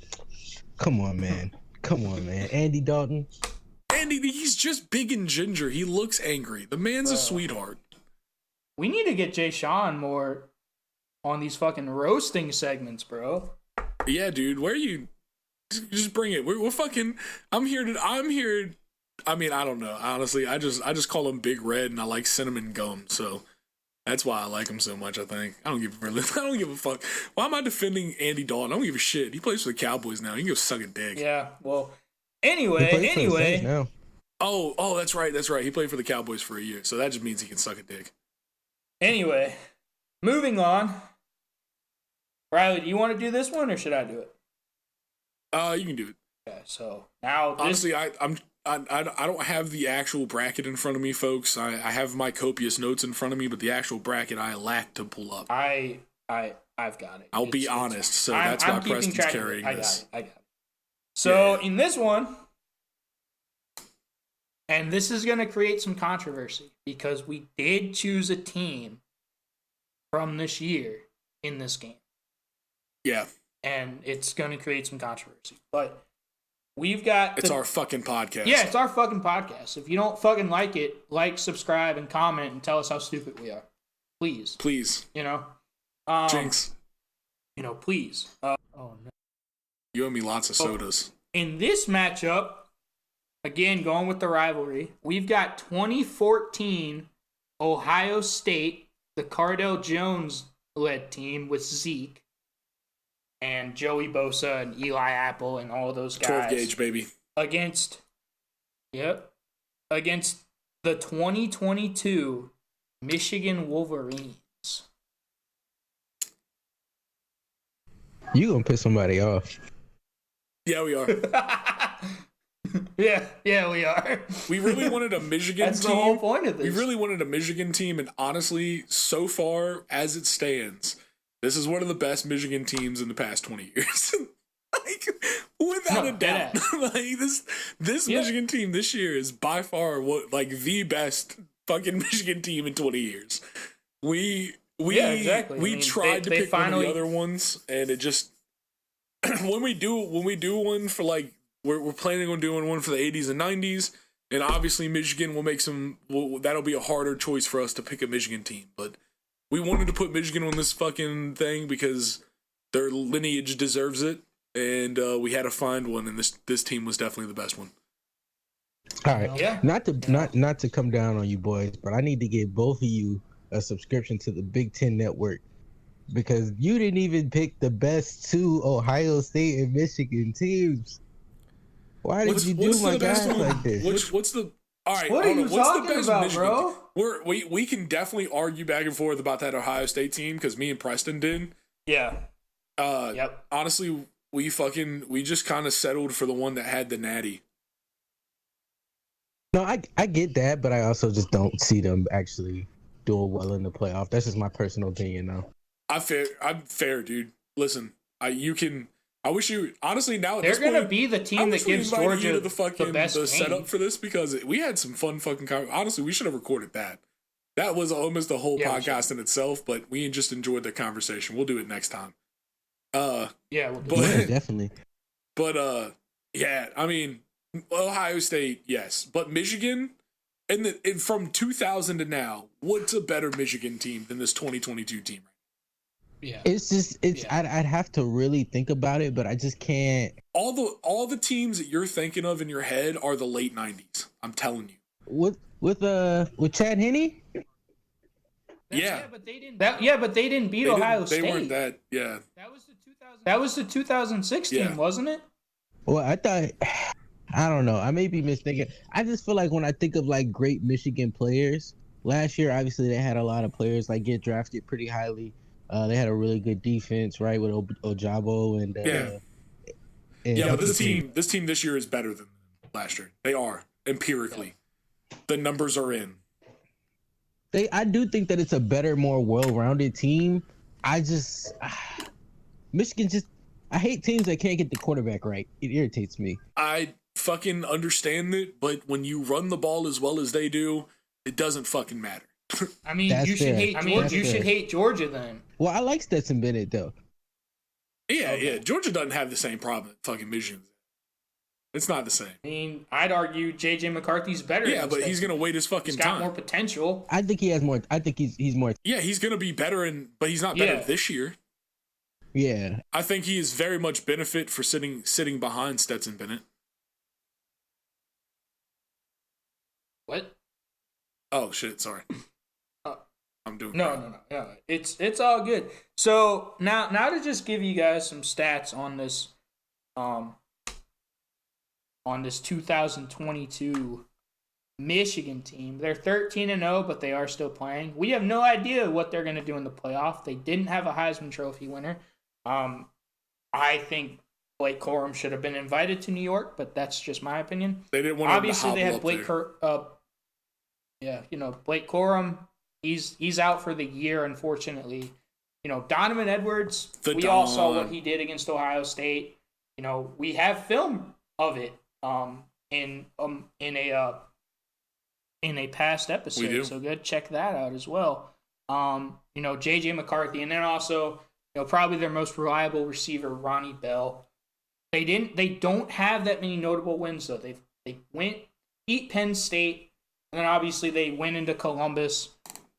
Come on, man. Andy Dalton. Andy, he's just big and ginger. He looks angry. The man's a sweetheart. We need to get Jay Sean more on these fucking roasting segments, bro. Yeah, dude. Where are you? Just bring it. We're fucking. I'm here. I mean, I don't know. Honestly, I just call him Big Red, and I like cinnamon gum, so that's why I like him so much. I think I don't give a fuck. Why am I defending Andy Dalton? I don't give a shit. He plays for the Cowboys now. He can go suck a dick. Yeah. Well. He plays for the Saints Anyway. now. Oh, that's right. He played for the Cowboys for a year, so that just means he can suck a dick. Anyway, moving on. Riley, do you want to do this one, or should I do it? You can do it. Okay. So now, Honestly, I don't have the actual bracket in front of me, folks. I have my copious notes in front of me, but the actual bracket I lack to pull up. I've got it. I'll be honest, so that's why Preston's carrying this. I got it. So in this one, and this is going to create some controversy because we did choose a team from this year in this game. Yeah. And it's going to create some controversy. But we've got... It's our fucking podcast. Yeah, it's our fucking podcast. If you don't fucking like it, like, subscribe, and comment and tell us how stupid we are. Please. Please. You know? Jinx. You know, please. Oh, no. You owe me lots of sodas. In this matchup, again, going with the rivalry, we've got 2014 Ohio State, the Cardell Jones-led team with Zeke and Joey Bosa and Eli Apple and all those guys. 12 gauge, baby. Against the 2022 Michigan Wolverines. You gonna piss somebody off. Yeah, we are. yeah, we are. We really wanted a Michigan That's team. the whole point of this. We really wanted a Michigan team, and honestly, so far as it stands, this is one of the best Michigan teams in the past 20 years. Like, without a doubt. Like, this Michigan team this year is by far the best fucking Michigan team in 20 years. Exactly. We tried to pick one of the other ones, and it just when we do one for like we're planning on doing one for the 80s and 90s, and obviously Michigan will make that'll be a harder choice for us to pick a Michigan team, but we wanted to put Michigan on this fucking thing because their lineage deserves it, and we had to find one, and this team was definitely the best one. All right. Yeah. Not to come down on you boys, but I need to give both of you a subscription to the Big Ten Network because you didn't even pick the best two Ohio State and Michigan teams. Why did you do my guys like this? What's the all right? What are you talking about, Michigan bro? We can definitely argue back and forth about that Ohio State team because me and Preston did. Yeah. Yep. Honestly, we just kind of settled for the one that had the natty. No, I get that, but I also just don't see them actually doing well in the playoff. That's just my personal opinion, though. I'm fair, dude. Listen, I wish you honestly now they're gonna be the team that gives Georgia the best game. Setup for this because we had some fun fucking. Honestly, we should have recorded that. That was almost a whole podcast in itself, but we just enjoyed the conversation. We'll do it next time. Definitely. But Yeah, I mean, Ohio State, yes, but Michigan, and from 2000 to now, what's a better Michigan team than this 2022 team? Yeah. I'd have to really think about it, but I just can't. All the teams that you're thinking of in your head are the late 90s. I'm telling you. With Chad Henne? Yeah, but they didn't beat Ohio State. They weren't that. Yeah, That was the 2006 team, wasn't it? Well, I thought, I don't know. I may be mistaken. I just feel like when I think of like great Michigan players, last year obviously they had a lot of players like get drafted pretty highly. They had a really good defense, right, with Ojabo and but this team this year is better than last year. They are empirically. The numbers are in. I do think that it's a better, more well-rounded team. Michigan I hate teams that can't get the quarterback right. It irritates me. I fucking understand it, but when you run the ball as well as they do, it doesn't fucking matter. I mean, you should hate Georgia then. Well, I like Stetson Bennett though. Yeah. Georgia doesn't have the same problem that fucking Michigan. It's not the same. I mean, I'd argue J.J. McCarthy's better. Yeah, but he's gonna wait his fucking time. He's got more potential. I think he has more. I think he's more. Yeah, he's gonna be better, but he's not better this year. Yeah, I think he is very much benefit for sitting behind Stetson Bennett. What? Oh shit! Sorry. I'm doing no. It's all good. So now to just give you guys some stats on this 2022 Michigan team. They're 13-0, but they are still playing. We have no idea what they're going to do in the playoff. They didn't have a Heisman Trophy winner. I think Blake Corum should have been invited to New York, but that's just my opinion. They didn't want Obviously, they have Blake Blake Corum. He's out for the year, unfortunately. Donovan Edwards, all saw what he did against Ohio State. We have film of it in a past episode. We do. So good, check that out as well. JJ McCarthy, and then also probably their most reliable receiver, Ronnie Bell. They don't have that many notable wins though. They beat Penn State, and then obviously they went into Columbus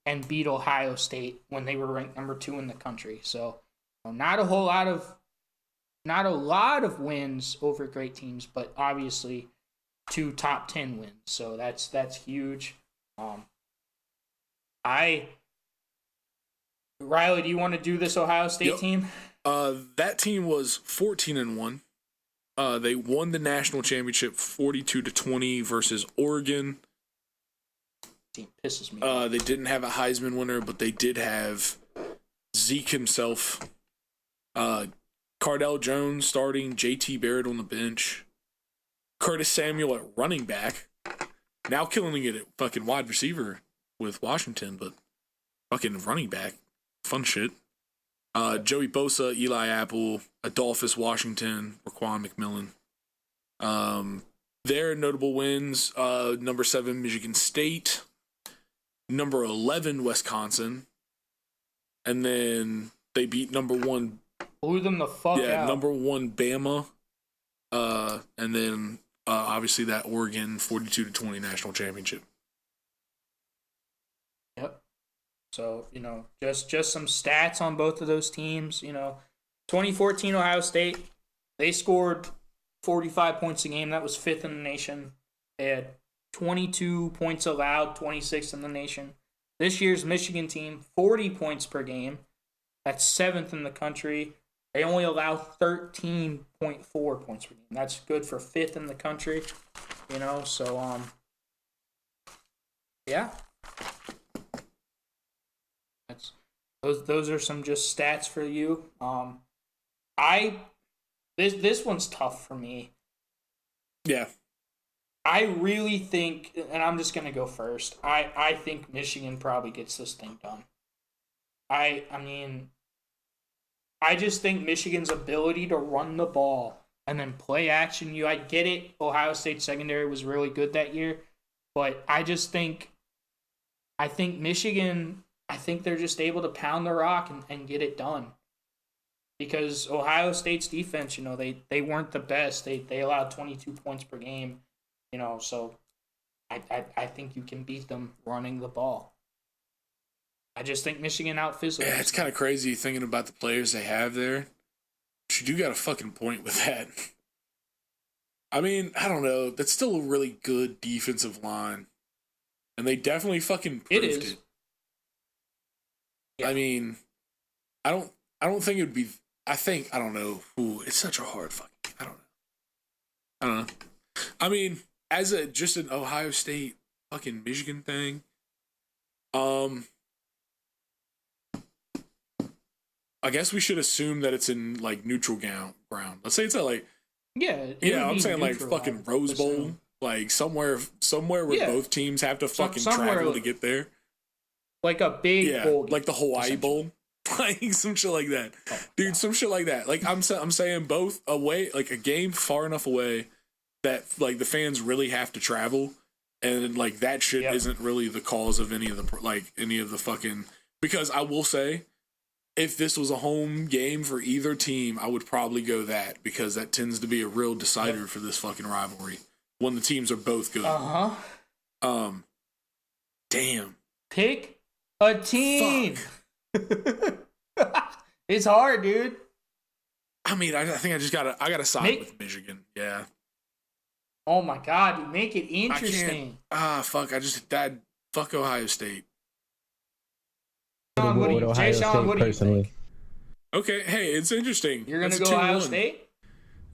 and beat Ohio State when they were ranked number 2 in the country. So not a lot of wins over great teams, but obviously 2 top 10 wins. So that's huge. Riley, do you want to do this Ohio State team? That team was 14-1. They won the national championship 42-20 versus Oregon. Team pisses me off. They didn't have a Heisman winner, but they did have Zeke himself. Cardell Jones starting, JT Barrett on the bench, Curtis Samuel at running back, now killing it at fucking wide receiver with Washington, but fucking running back, fun shit. Joey Bosa, Eli Apple, Adolphus Washington, Raquan McMillan. Their notable wins, number 7, Michigan State, number 11, Wisconsin, and then they beat number 1 blew them the fuck out. Yeah, number 1 Bama, and then obviously that Oregon 42-20 national championship. Yep. So just some stats on both of those teams. 2014 Ohio State, they scored 45 points a game. That was 5th in the nation. They had 22 points allowed, 26th in the nation. This year's Michigan team, 40 points per game. That's 7th in the country. They only allow 13.4 points per game. That's good for 5th in the country, so, yeah. Those are some just stats for you. This one's tough for me. Yeah. I really think, and I'm just going to go first, I think Michigan probably gets this thing done. I mean, I just think Michigan's ability to run the ball and then play action. I get it. Ohio State secondary was really good that year, but I think Michigan, I think they're just able to pound the rock and get it done. because Ohio State's defense, they weren't the best. They allowed 22 points per game, so I think you can beat them running the ball. I just think Michigan out-physicals. Yeah, it's kind of crazy thinking about the players they have there. But you do got a fucking point with that. I mean, I don't know. That's still a really good defensive line. And they definitely fucking proved it. Yeah. I mean, I don't think it would be. I don't know. Ooh, it's such a hard fucking. I don't know. I mean, as just an Ohio State fucking Michigan thing, I guess we should assume that it's in like neutral ground. Let's say it's at like I'm saying like fucking Rose Bowl, like somewhere where both teams have to fucking travel to get there. Like a big bowl game, like the Hawaii Bowl, like some shit like that, dude. Some shit like that. Like I'm saying both away, like a game far enough away that like the fans really have to travel, and like that shit isn't really the cause of any of the fucking. Because I will say, if this was a home game for either team, I would probably go that, because that tends to be a real decider for this fucking rivalry when the teams are both good. Damn. Pick a team. It's hard, dude. I mean, I think I gotta side with Michigan. Yeah. Oh my god, you make it interesting. Fuck. Fuck Ohio State. Sean, what do you think? Okay, hey, it's interesting. You're gonna go Ohio State?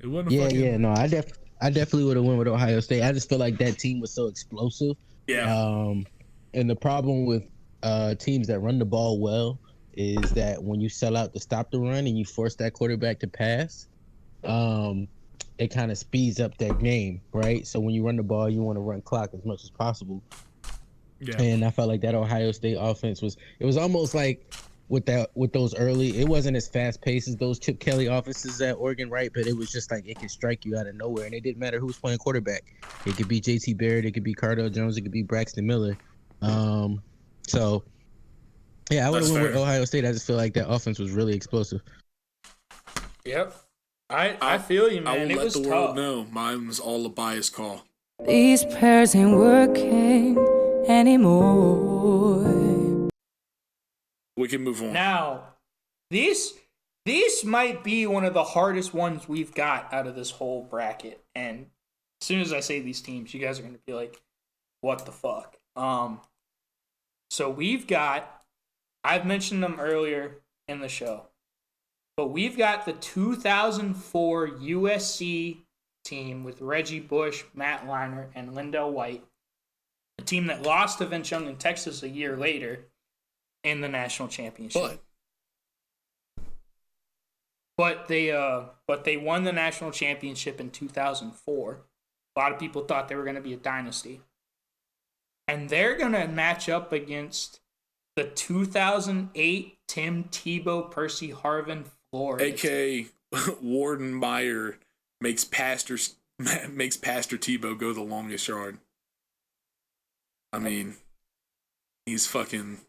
Yeah. No, I definitely would have went with Ohio State. I just feel like that team was so explosive. Yeah. And the problem with teams that run the ball well is that when you sell out to stop the run and you force that quarterback to pass, it kind of speeds up that game, right? So when you run the ball, you want to run clock as much as possible. Yeah. And I felt like that Ohio State offense was almost like with those early, it wasn't as fast paced as those Chip Kelly offenses at Oregon, right? But it was just like it could strike you out of nowhere, and it didn't matter who was playing quarterback. It could be JT Barrett, it could be Cardell Jones, it could be Braxton Miller. So yeah, I would have went with Ohio State. I just feel like that offense was really explosive. Yep. I feel you, man. I will let the world know mine was all a biased call. These prayers ain't working anymore. We can move on. Now, these might be one of the hardest ones we've got out of this whole bracket. And as soon as I say these teams, you guys are going to be like, what the fuck? So I've mentioned them earlier in the show, but we've got the 2004 USC team with Reggie Bush, Matt Leinart, and Lindell White, a team that lost to Vince Young in Texas a year later in the national championship. But they won the national championship in 2004. A lot of people thought they were going to be a dynasty. And they're going to match up against the 2008 Tim Tebow, Percy Harvin, Florida. A.K.A. Warden Meyer makes Pastor Tebow go the longest yard. I mean, he's fucking...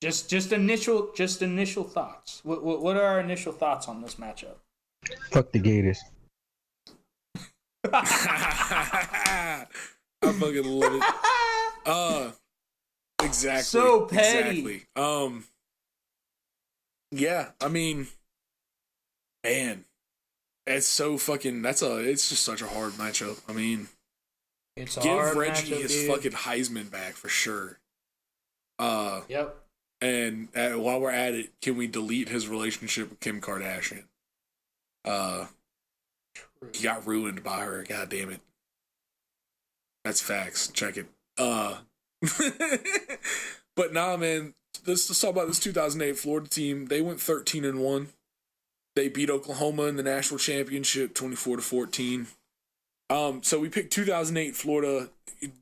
Just initial thoughts. What are our initial thoughts on this matchup? Fuck the Gators. I fucking love it. Exactly. So petty. Exactly. Yeah, I mean, man, it's so fucking. It's just such a hard matchup. I mean, it's give Reggie his fucking Heisman back for sure. Yep. And while we're at it, can we delete his relationship with Kim Kardashian? He got ruined by her. God damn it. That's facts. Check it. But nah, man. Let's talk about this 2008 Florida team. They went 13-1. They beat Oklahoma in the national championship 24-14. So we picked 2008 Florida.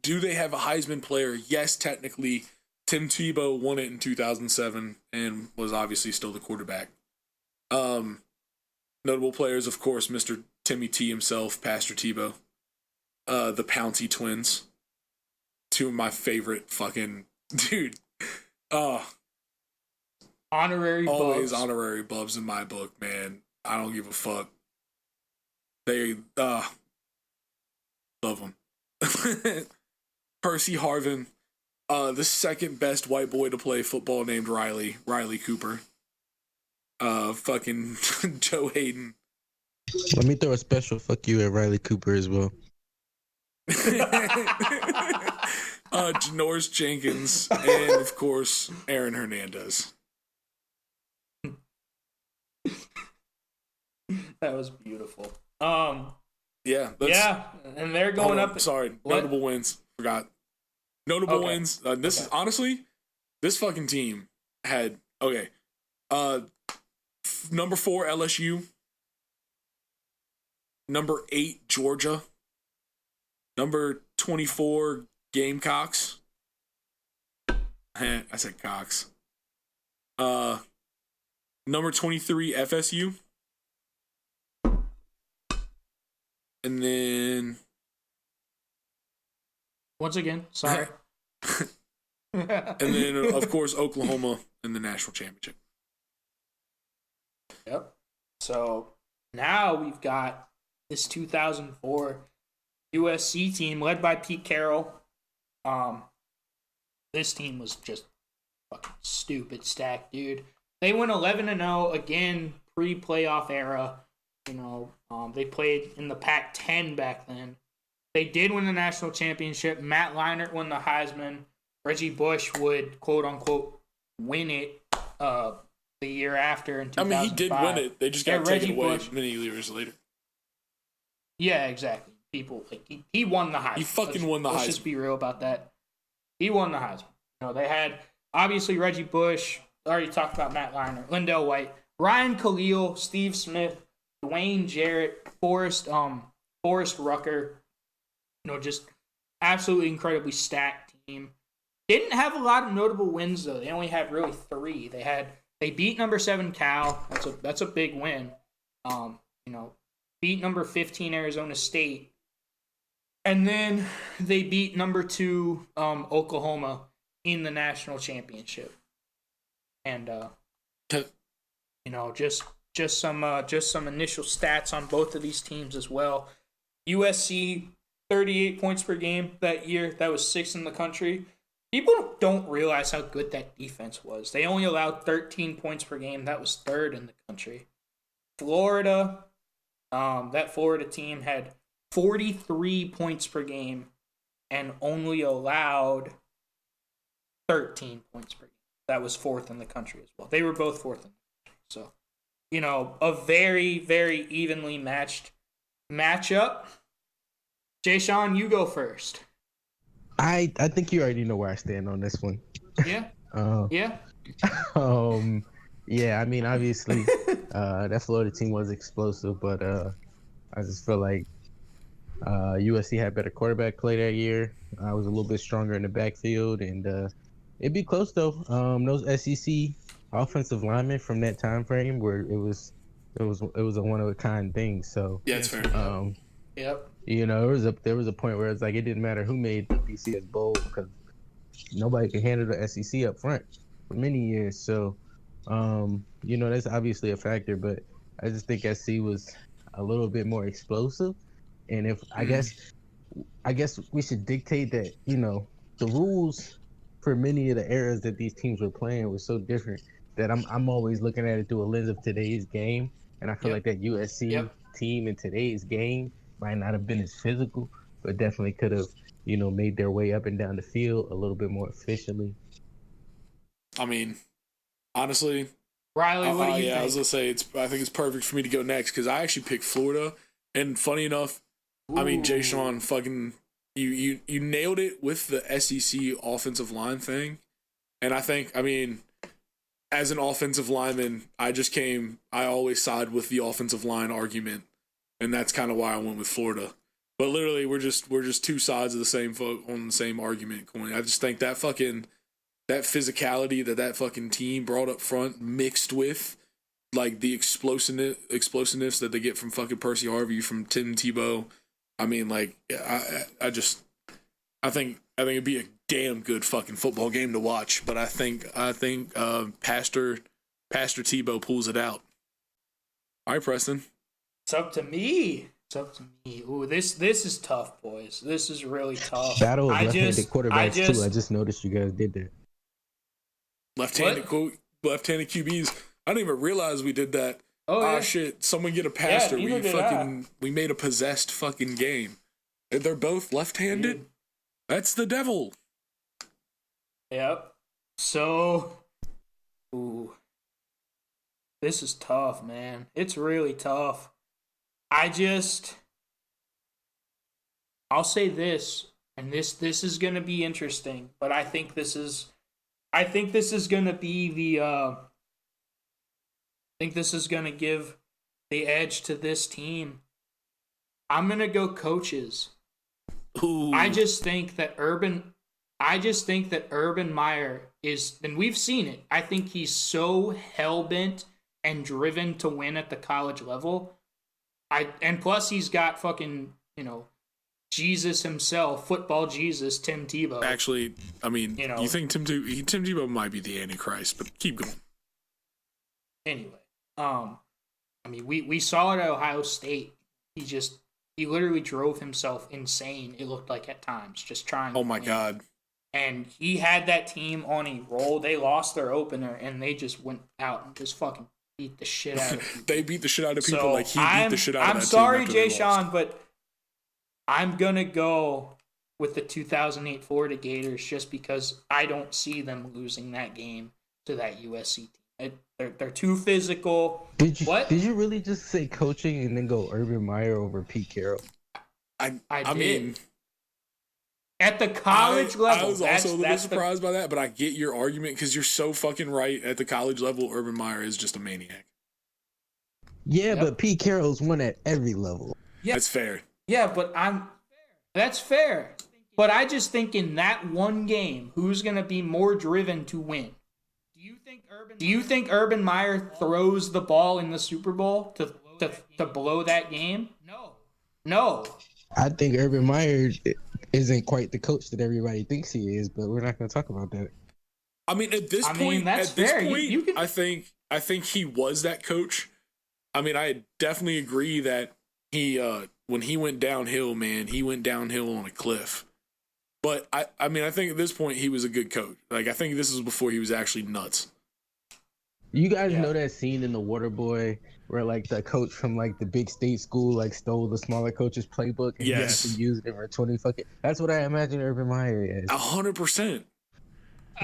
Do they have a Heisman player? Yes, technically. Tim Tebow won it in 2007 and was obviously still the quarterback. Notable players, of course, Mr. Timmy T himself, Pastor Tebow. The Pouncey twins. Two of my favorite fucking... Dude. Honorary always bubs. Honorary bubs in my book, man. I don't give a fuck. They love him. Percy Harvin, the second best white boy to play football named Riley Cooper. Fucking Joe Hayden. Let me throw a special fuck you at Riley Cooper as well. Janoris Jenkins, and of course Aaron Hernandez. That was beautiful. Yeah, and they're going up. Sorry, What? notable wins. Forgot. Notable Okay. wins. This is honestly, this fucking team had number 4 LSU, number 8 Georgia, number 24 Gamecocks. I said Cox. Number 23 FSU. And then Once again, sorry. and then of course Oklahoma in the national championship. Yep. So now we've got this 2004 USC team led by Pete Carroll. This team was just fucking stupid stacked, dude. They went 11-0 again, pre-playoff era. You know, they played in the Pac-10 back then. They did win the national championship. Matt Leinart won the Heisman. Reggie Bush would quote unquote win it the year after in 2005. I mean, he did win it. They just got taken Reggie away Bush. many years later. Yeah, exactly. People like he won the Heisman. He fucking won the Let's Heisman. just be real about that. He won the Heisman. You know, they had obviously Reggie Bush. Already talked about Matt Leinart, Lindell White, Ryan Khalil, Steve Smith, Dwayne Jarrett, Forrest Rucker. You know, just absolutely incredibly stacked team. Didn't have a lot of notable wins though. They only had really 3. They beat number 7 Cal. That's a big win. You know, beat number 15 Arizona State. And then they beat number 2 Oklahoma in the national championship. And you know, just some initial stats on both of these teams as well. USC 38 points per game that year. That was 6th in the country. People don't realize how good that defense was. They only allowed 13 points per game. That was 3rd in the country. Florida, that Florida team had 43 points per game and only allowed 13 points per game. That was 4th in the country as well. They were both 4th in the country. So, you know, a very, very evenly matched matchup. Jay Sean, you go first. I think you already know where I stand on this one. Yeah. Yeah. Yeah, I mean, obviously, that Florida team was explosive, but I just feel like USC had better quarterback play that year. I was a little bit stronger in the backfield, and it'd be close though. Those SEC offensive linemen from that time frame, where it was a one of a kind thing. So Yeah, it's fair. Yep. You know, there was a point where it's like it didn't matter who made the BCS Bowl because nobody could handle the SEC up front for many years. So, you know, that's obviously a factor, but I just think SC was a little bit more explosive. And if I guess we should dictate that, you know, the rules for many of the eras that these teams were playing were so different that I'm always looking at it through a lens of today's game. And I feel like that USC team in today's game might not have been as physical, but definitely could have, you know, made their way up and down the field a little bit more efficiently. I mean, honestly, Riley, what do you think? I was gonna say I think it's perfect for me to go next because I actually picked Florida, and funny enough, I mean, Jay Sean, fucking you nailed it with the SEC offensive line thing, and I think, I mean, as an offensive lineman, I always side with the offensive line argument, and that's kind of why I went with Florida. But literally, we're just two sides of the same on the same argument coin. I just think that physicality that fucking team brought up front, mixed with like the explosiveness that they get from fucking Percy Harvey, from Tim Tebow. I mean, like, I think it'd be a damn good fucking football game to watch. But I think Pastor Tebow pulls it out. All right, Preston. It's up to me. Ooh, this is tough, boys. This is really tough. Battle of left-handed quarterbacks too. I just noticed you guys did that. Left-handed QBs. I didn't even realize we did that. Oh yeah. Shit! Someone get a pastor. Yeah, we made a possessed fucking game. They're both left-handed. Dude. That's the devil. Yep. So, this is tough, man. It's really tough. I'll say this, and this is gonna be interesting, but I think this is gonna be I think this is gonna give the edge to this team. I'm gonna go coaches. Ooh. I just think that Urban Meyer is, and we've seen it. I think he's so hell-bent and driven to win at the college level. And plus he's got fucking, Jesus himself, football Jesus, Tim Tebow. Actually, I mean, you think Tim Tebow might be the Antichrist, but keep going. Anyway, we saw it at Ohio State. He literally drove himself insane, it looked like at times, just trying Oh my God. And he had that team on a roll. They lost their opener, and they just went out and just fucking beat the shit out of people. They beat the shit out of people like he beat the shit out of that I'm sorry, team. Jay Sean, but I'm going to go with the 2008 Florida Gators just because I don't see them losing that game to that USC team. They're too physical. Did you really just say coaching and then go Urban Meyer over Pete Carroll? I did. mean, at the college level, I was also a little surprised by that, but I get your argument because you're so fucking right. At the college level, Urban Meyer is just a maniac. Yeah, but Pete Carroll's won at every level. Yeah. That's fair. Yeah, but that's fair. But I just think in that one game, who's going to be more driven to win? Do you think Urban Meyer throws the ball in the Super Bowl to blow that game? No. I think Urban Meyer isn't quite the coach that everybody thinks he is, but we're not going to talk about that. I mean, at this point, You can... I think he was that coach. I mean, I definitely agree that he when he went downhill, man, he went downhill on a cliff. But I mean, I think at this point he was a good coach. Like, I think this was before he was actually nuts. You guys know that scene in The Waterboy where like the coach from like the big state school like stole the smaller coach's playbook and he used it for 20 fucking. That's what I imagine Urban Meyer is. 100%.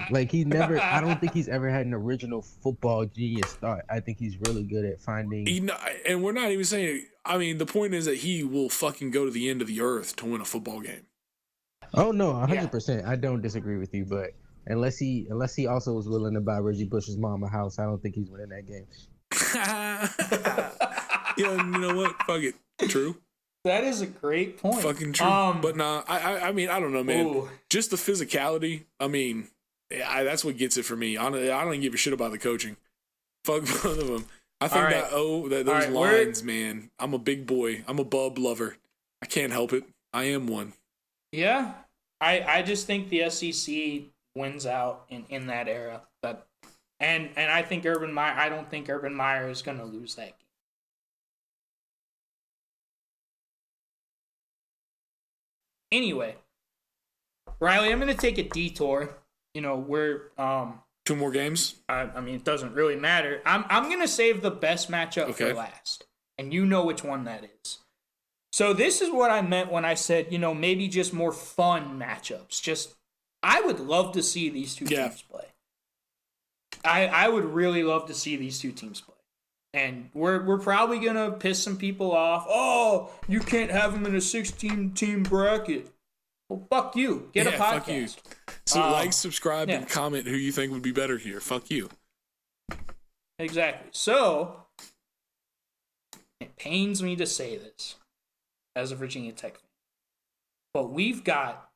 Like he never. I don't think he's ever had an original football genius thought. I think he's really good at finding. And we're not even saying. I mean, the point is that he will fucking go to the end of the earth to win a football game. Oh no, 100%. I don't disagree with you, but unless he also was willing to buy Reggie Bush's mom a house, I don't think he's winning that game. Yeah, you know what? Fuck it. True. That is a great point. Fucking true. But nah, I mean, I don't know, man. Ooh. Just the physicality. I mean, that's what gets it for me. I don't give a shit about the coaching. Fuck both of them. I think those lines, man. I'm a big boy. I'm a bub lover. I can't help it. I am one. Yeah, I just think the SEC wins out in that era. And I think Urban Meyer. I don't think Urban Meyer is going to lose that game. Anyway, Riley, I'm going to take a detour. You know, we're 2 more games. I mean, it doesn't really matter. I'm going to save the best matchup for last, and you know which one that is. So this is what I meant when I said, maybe just more fun matchups. I would love to see these two teams play. I would really love to see these two teams play. And we're probably going to piss some people off. Oh, you can't have them in a 16-team bracket. Well, fuck you. Get a podcast. Fuck you. So subscribe, and comment who you think would be better here. Fuck you. Exactly. So, it pains me to say this as a Virginia Tech fan, but we've got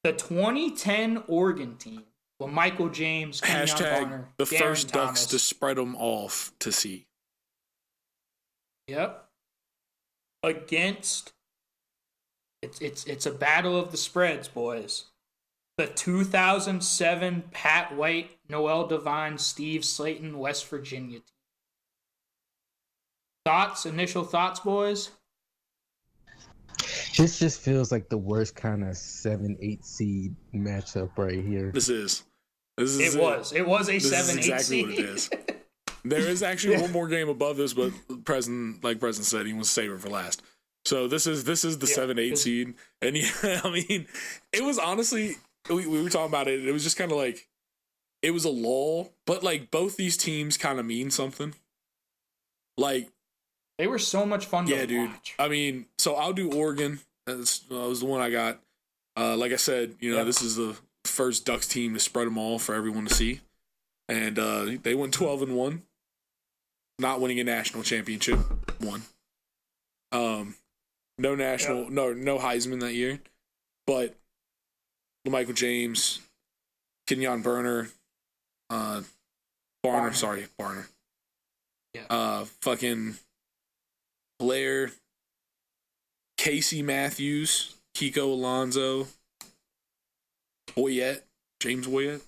the 2010 Oregon team with Michael James, Kenyon Garner, the Darren first Thomas. Ducks to spread them off to see. Yep. Against, it's a battle of the spreads, boys. The 2007 Pat White, Noel Devine, Steve Slayton, West Virginia team. Initial thoughts, boys? This just feels like the worst kind of 7-8 seed matchup right here. This is It was a this 7-8 is exactly seed. what it is. There is actually one more game above this, but like President said, he was saving for last. So this is the 7-8 seed, and yeah, I mean, it was honestly we were talking about it. It was just kind of like it was a lull, but like both these teams kind of mean something. Like they were so much fun to watch. I mean, so I'll do Oregon. That was the one I got. Like I said, this is the first Ducks team to spread them all for everyone to see, and they went 12-1, not winning a national championship. One. No national, no Heisman that year, but Michael James, Kenyon Barner. Yeah. Fucking Blair, Casey Matthews, Kiko Alonso, James Boyette.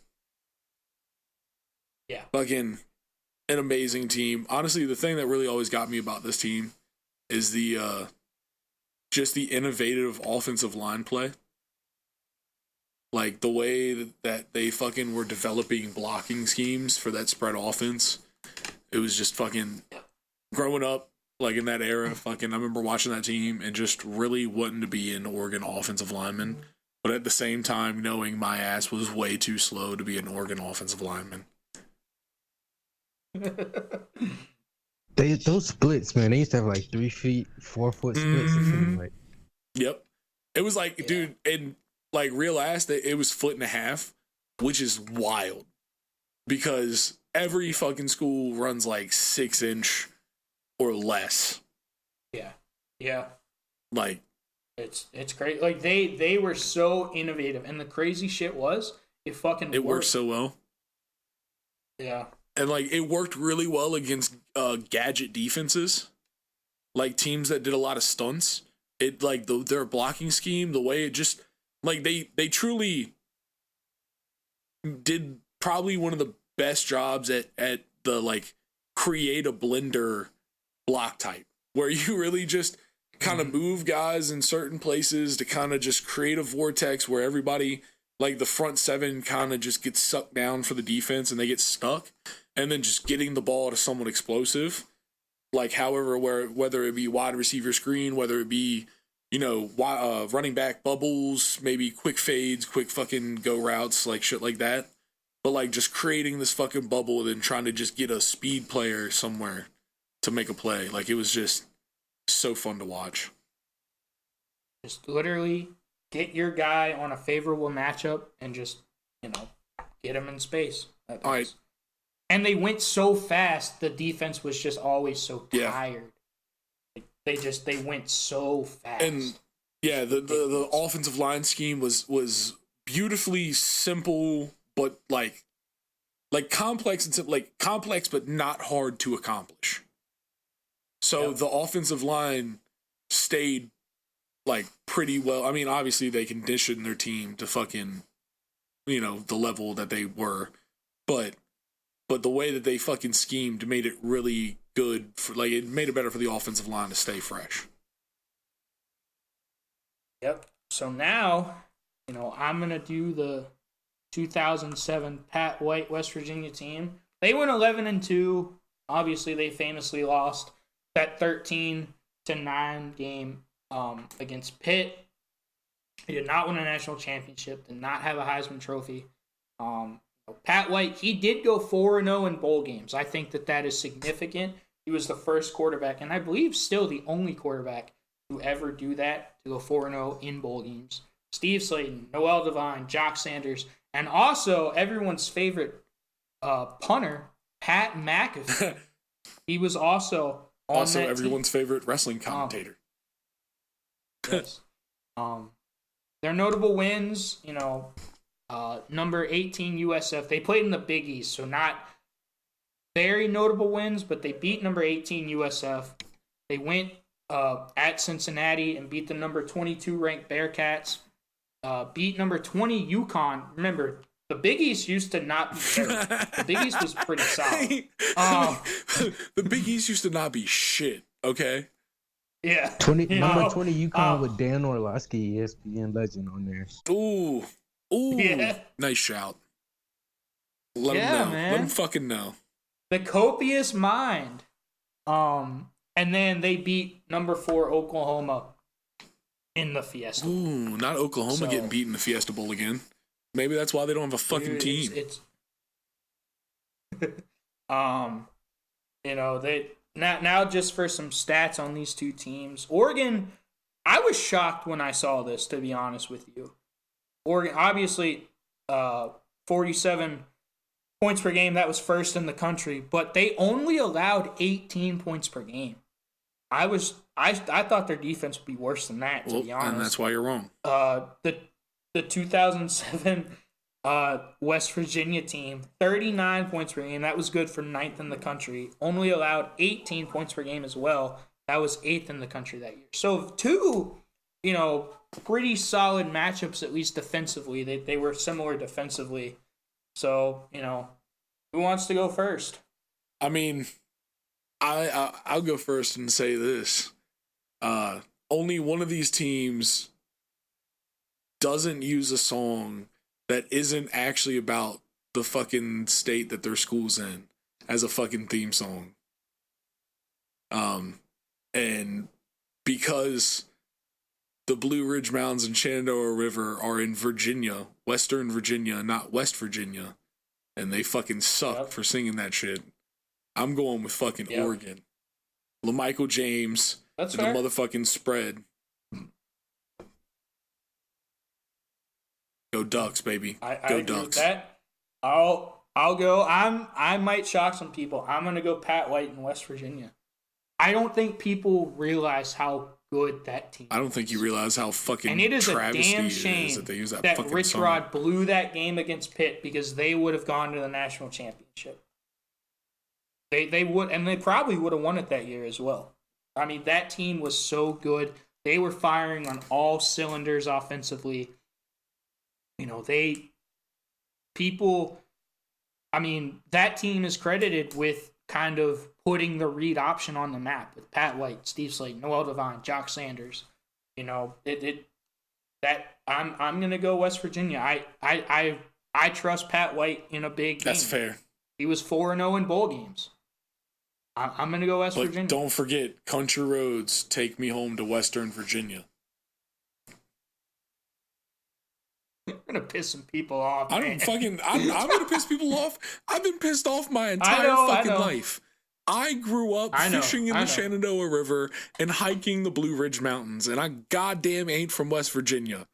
Yeah. Fucking an amazing team. Honestly, the thing that really always got me about this team is the just the innovative offensive line play. Like the way that they fucking were developing blocking schemes for that spread offense. It was just fucking growing up like in that era. Fucking, I remember watching that team and just really wanting to be an Oregon offensive lineman, but at the same time knowing my ass was way too slow to be an Oregon offensive lineman. Those splits, man. They used to have like 3 feet, 4 foot splits. Mm-hmm. Like. Yep, it was like, dude, and like real ass that it was 1.5 feet, which is wild because every fucking school runs like 6-inch or less. Yeah. Like it's great. Like they were so innovative, and the crazy shit was it worked so well. Yeah. And like it worked really well against gadget defenses, like teams that did a lot of stunts. It like their blocking scheme, the way it just like they truly did probably one of the best jobs at the like create a blender block type, where you really just kind of move guys in certain places to kind of just create a vortex where everybody, like the front seven, kind of just gets sucked down for the defense and they get stuck, and then just getting the ball to someone explosive, like however, whether it be wide receiver screen, whether it be running back bubbles, maybe quick fades, quick fucking go routes, like shit like that. But like just creating this fucking bubble and then trying to just get a speed player somewhere to make a play. Like it was just so fun to watch. Just literally get your guy on a favorable matchup and just, get him in space. All right. And they went so fast, the defense was just always so tired. They went so fast. And yeah, the offensive line scheme was beautifully simple, but like complex and complex, but not hard to accomplish. So the offensive line stayed like pretty well. I mean, obviously they conditioned their team to fucking, the level that they were, but the way that they fucking schemed made it really good for, like, it made it better for the offensive line to stay fresh. Yep. So now, I'm going to do the 2007 Pat White West Virginia team. They went 11-2. Obviously, they famously lost that 13-9 game against Pitt. They did not win a national championship, did not have a Heisman Trophy. Pat White, he did go 4-0 in bowl games. I think that is significant. He was the first quarterback, and I believe still the only quarterback to ever do that, to go 4-0 in bowl games. Steve Slayton, Noel Devine, Jock Sanders, and also everyone's favorite punter, Pat McAfee. He was also on also that everyone's team. favorite wrestling commentator. Yes. Their notable wins, number 18 USF. They played in the Big East, so not very notable wins, but they beat number 18 USF. They went at Cincinnati and beat the number 22 ranked Bearcats. Beat number 20 UConn. Remember, the Big East used to not be terrible. The Big East was pretty solid. The Big East used to not be shit. Okay. Yeah. 20 You number know? 20 UConn with Dan Orlovsky, ESPN legend on there. Ooh. Yeah. Nice shout. Let Yeah, him know. man. Let him fucking know. The copious mind. And then they beat number 4 Oklahoma in the Fiesta. Ooh, not Oklahoma So- getting beat in the Fiesta Bowl again. Maybe that's why they don't have a fucking Dude, team. It's they now just for some stats on these two teams. Oregon, I was shocked when I saw this, to be honest with you. Oregon, obviously, 47 points per game. That was first in the country, but they only allowed 18 points per game. I thought their defense would be worse than that, to be honest. And that's why you're wrong. The 2007 West Virginia team, 39 points per game. That was good for 9th in the country. Only allowed 18 points per game as well. That was 8th in the country that year. So two, pretty solid matchups, at least defensively. They were similar defensively. So, who wants to go first? I mean, I'll go first and say this. Only one of these teams doesn't use a song that isn't actually about the fucking state that their school's in as a fucking theme song. And because the Blue Ridge Mountains and Shenandoah River are in Virginia, Western Virginia, not West Virginia, and they fucking suck for singing that shit, I'm going with fucking Oregon. LaMichael James That's and fair. the motherfucking spread. Go Ducks, baby. I Go agree with Ducks. that. I'll go. I might shock some people. I'm gonna go Pat White in West Virginia. I don't think people realize how good that team. I don't think you realize how fucking And it is a travesty damn it shame is that they use that, that fucking Rich song. Rod blew that game against Pitt because they would have gone to the national championship. They would, and they probably would have won it that year as well. I mean, that team was so good. They were firing on all cylinders offensively. That team is credited with kind of putting the read option on the map with Pat White, Steve Slade, Noel Devine, Jock Sanders. I'm gonna go West Virginia. I trust Pat White in a big game. That's fair. He was 4-0 in bowl games. I'm gonna go West But Virginia. don't forget, Country Roads, Take Me Home to Western Virginia. I'm gonna piss some people off. I'm man. gonna piss people off. I've been pissed off my entire I fucking know. life. I grew up fishing in the Shenandoah River and hiking the Blue Ridge Mountains, and I goddamn ain't from West Virginia.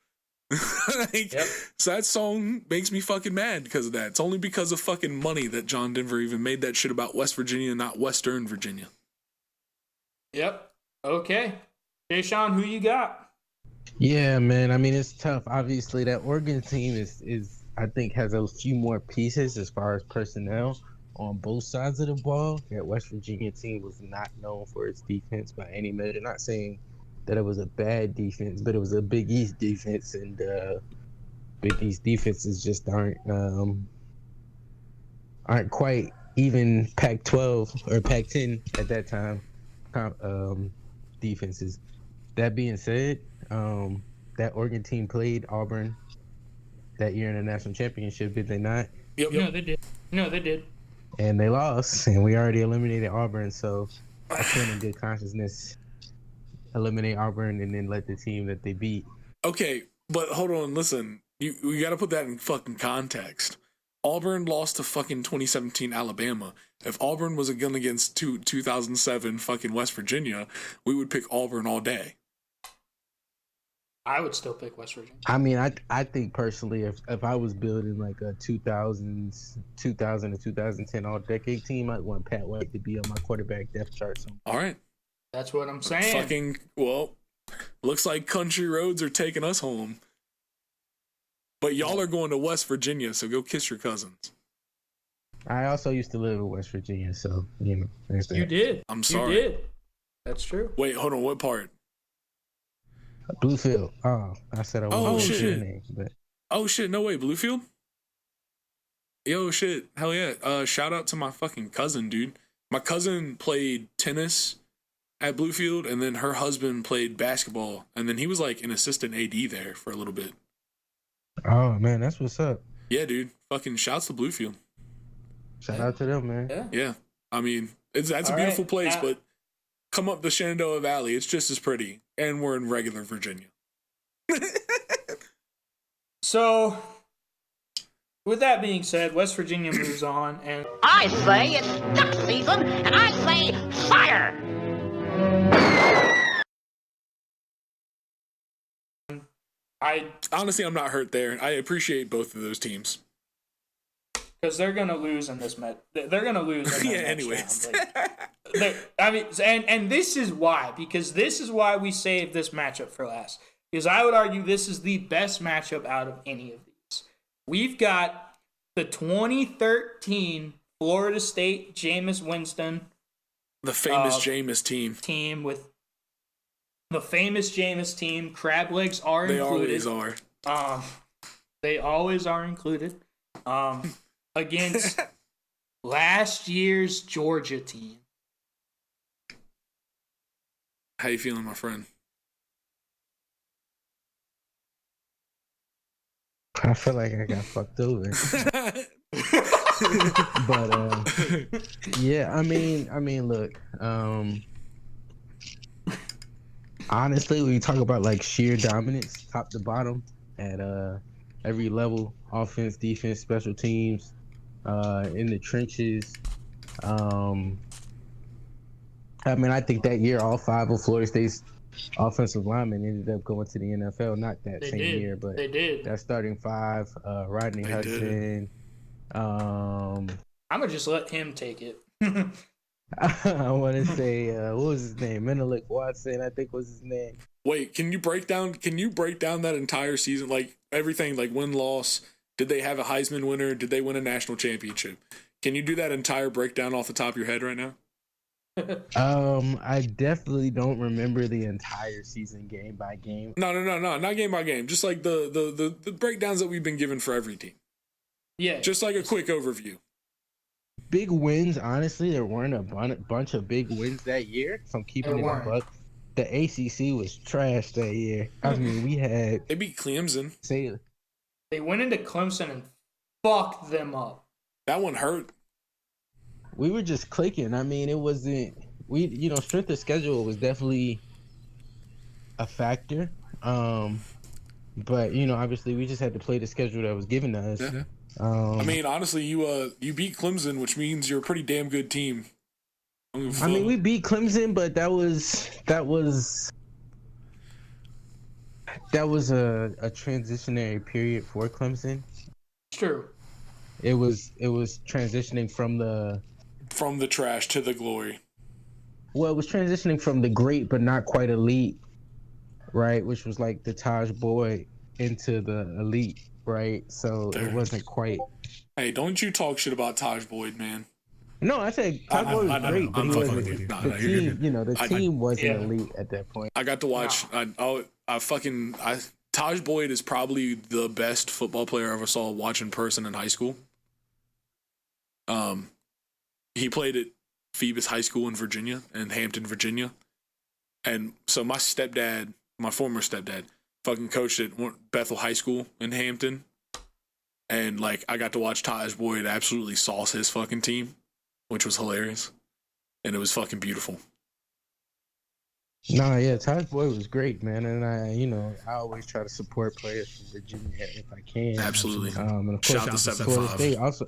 So that song makes me fucking mad because of that. It's only because of fucking money that John Denver even made that shit about West Virginia, not Western Virginia. Yep. Okay. Jay Sean, who you got? Yeah, man. I mean, it's tough. Obviously, that Oregon team is I think has a few more pieces as far as personnel on both sides of the ball. That West Virginia team was not known for its defense by any measure. Not saying that it was a bad defense, but it was a Big East defense, and Big East defenses just aren't quite even Pac-12 or Pac-10 at that time defenses. That being said, that Oregon team played Auburn that year in the national championship, did they not? Yep. No, they did. And they lost, and we already eliminated Auburn, so I can't in good consciousness eliminate Auburn and then let the team that they beat. Okay, but hold on, listen. We got to put that in fucking context. Auburn lost to fucking 2017 Alabama. If Auburn was a gun against 2007 fucking West Virginia, we would pick Auburn all day. I would still pick West Virginia. I mean, I think personally, if I was building like a 2000 to 2010 all-decade team, I'd want Pat White to be on my quarterback depth chart. All right. That's what I'm saying. Looks like Country Roads are taking us home. But y'all are going to West Virginia, so go kiss your cousins. I also used to live in West Virginia, so, there's that. You did. I'm sorry. You did. That's true. Wait, hold on. What part? Bluefield. Oh, I said I wasn't Oh, going to say shit. the name, but Oh, shit. No way. Bluefield? Yo, shit. Hell yeah. Shout out to my fucking cousin, dude. My cousin played tennis at Bluefield, and then her husband played basketball, and then he was like an assistant AD there for a little bit. Oh man, that's what's up. Yeah, dude. Fucking shouts to Bluefield. Shout out to them, man. Yeah. Yeah. I mean, that's a All beautiful right, place, now- but come up the Shenandoah Valley, it's just as pretty, and we're in regular Virginia. So, with that being said, West Virginia moves on, and I say it's duck season, and I say fire! Honestly, I'm not hurt there. I appreciate both of those teams. because they're gonna lose in this they're gonna lose. In the Yeah, next anyways. round. I mean, and this is why, because this is why we saved this matchup for last. Because I would argue this is the best matchup out of any of these. We've got the 2013 Florida State Jameis Winston The famous Jameis team. team with the famous Jameis team. Crab legs are They included. always are. They always are included. Against last year's Georgia team. How you feeling, my friend? I feel like I got fucked over. But yeah, I mean, look. Honestly, when you talk about like sheer dominance, top to bottom, at every level, offense, defense, special teams, in the trenches. I mean, I think that year all 5 of Florida State's offensive linemen ended up going to the NFL. Not that They same did. year, but They did. that starting 5, Rodney They Hudson. I'm gonna just let him take it. I want to say, what was his name? Menelik Watson, I think was his name. Wait, can you break down that entire season? Like everything, like win, loss. Did they have a Heisman winner? Did they win a national championship? Can you do that entire breakdown off the top of your head right now? I definitely don't remember the entire season game by game. No, not game by game. Just like the breakdowns that we've been given for every team. Yeah. Just like a quick overview. Big wins, honestly, there weren't a bunch of big wins that year. So I'm keeping There it a weren't. buck. The ACC was trash that year. I mean, we had They beat Clemson. say They went into Clemson and fucked them up. That one hurt. we were just clicking. I mean, it wasn't strength of schedule was definitely a factor. But obviously we just had to play the schedule that was given to us. Yeah. I mean, honestly, you beat Clemson, which means you're a pretty damn good team. I mean, we beat Clemson, but that was a transitionary period for Clemson. It's true. It was transitioning from the trash to the glory. Well, it was transitioning from the great but not quite elite, right? Which was like the Taj Boyd into the elite, right? So it wasn't quite. Hey, don't you talk shit about Taj Boyd, man. No, I said Taj Boyd was great, but he wasn't. The team, the team wasn't elite at that point. I got to watch. Taj Boyd is probably the best football player I ever saw watch in person in high school. He played at Phoebus High School in Virginia, in Hampton, Virginia. And so my former stepdad, fucking coached at Bethel High School in Hampton. And like I got to watch Taj Boyd absolutely sauce his fucking team, which was hilarious. And it was fucking beautiful. No, yeah, Taj Boyd was great, man, and I always try to support players from Virginia if I can. Absolutely. And of Shout out course, to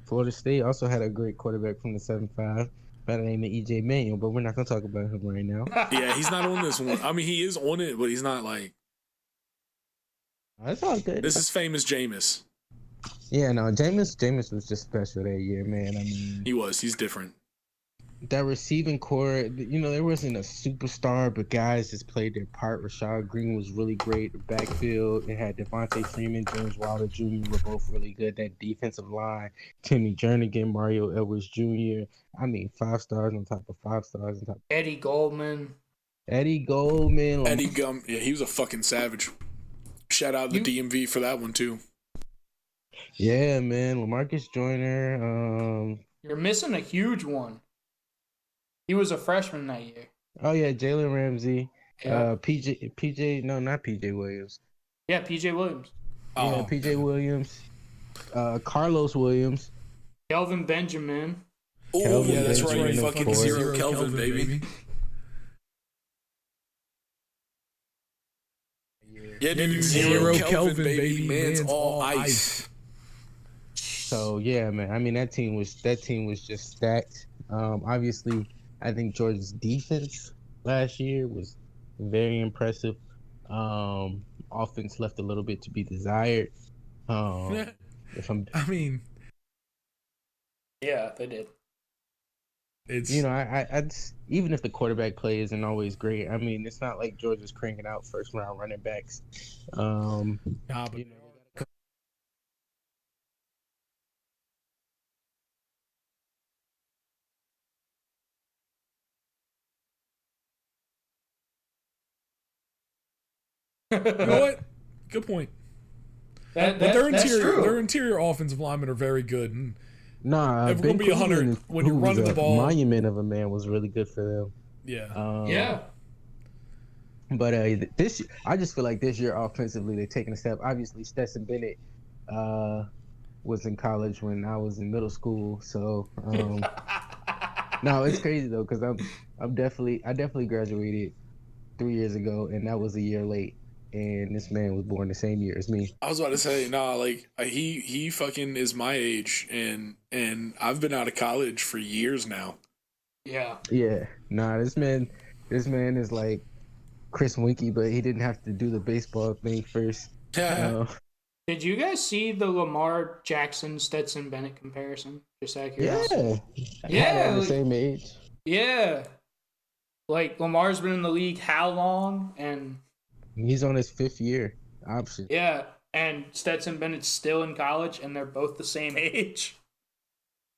Florida State also had a great quarterback from the 7-5 by the name of E.J. Manuel, but we're not gonna talk about him right now. Yeah, he's not on this one. I mean, he is on it, but he's not like. That's all good. This is famous Jameis. Yeah, no, Jameis was just special that year, man. I mean, He's different. that receiving core, there wasn't a superstar, but guys just played their part. Rashad Green was really great. The backfield, it had Devontae Freeman, James Wilder Jr. were both really good. That defensive line, Timmy Jernigan, Mario Edwards Jr. I mean, 5 stars on top of 5 stars on top. Eddie Goldman. Eddie Goldman. Yeah, he was a fucking savage. Shout out to DMV for that one too. Yeah, man. LaMarcus Joyner. You're missing a huge one. He was a freshman that year. Oh yeah, Jalen Ramsey. Yeah. PJ. No, not PJ Williams. Yeah, PJ Williams. Yeah, Oh, PJ Williams. Carlos Williams. Kelvin Benjamin. oh Kelvin yeah, that's right. Benjamin, of Fucking course. zero Kelvin, baby. Yeah, dude, zero Kelvin, baby. Man's all ice. So yeah, man. I mean, that team was just stacked. Obviously, I think Georgia's defense last year was very impressive. Offense left a little bit to be desired. If I'm, I mean, Yeah, they did. it's I just, even if the quarterback play isn't always great, I mean, it's not like Georgia's cranking out first round running backs. nah, but You know, you know what? Good point. But their interior offensive linemen are very good, and Nah, If we're Ben gonna be 100 Cleveland, when you're who was running the a ball- monument of a man, was really good for them. yeah, Yeah. But I just feel like this year offensively they're taking a step. Obviously, Stetson Bennett was in college when I was in middle school, so no, it's crazy though because I definitely graduated 3 years ago, and that was a year late. And this man was born the same year as me. I was about to say, nah, like he fucking is my age, and I've been out of college for years now. Yeah. Yeah, nah, this man is like Chris Winkie, but he didn't have to do the baseball thing first. Did you guys see the Lamar Jackson Stetson Bennett comparison? Just out of curiosity. Yeah, Yeah, the like- same age. Yeah. Like Lamar's been in the league how long? And He's on his 5th year option. yeah, and Stetson Bennett's still in college, and they're both the same age.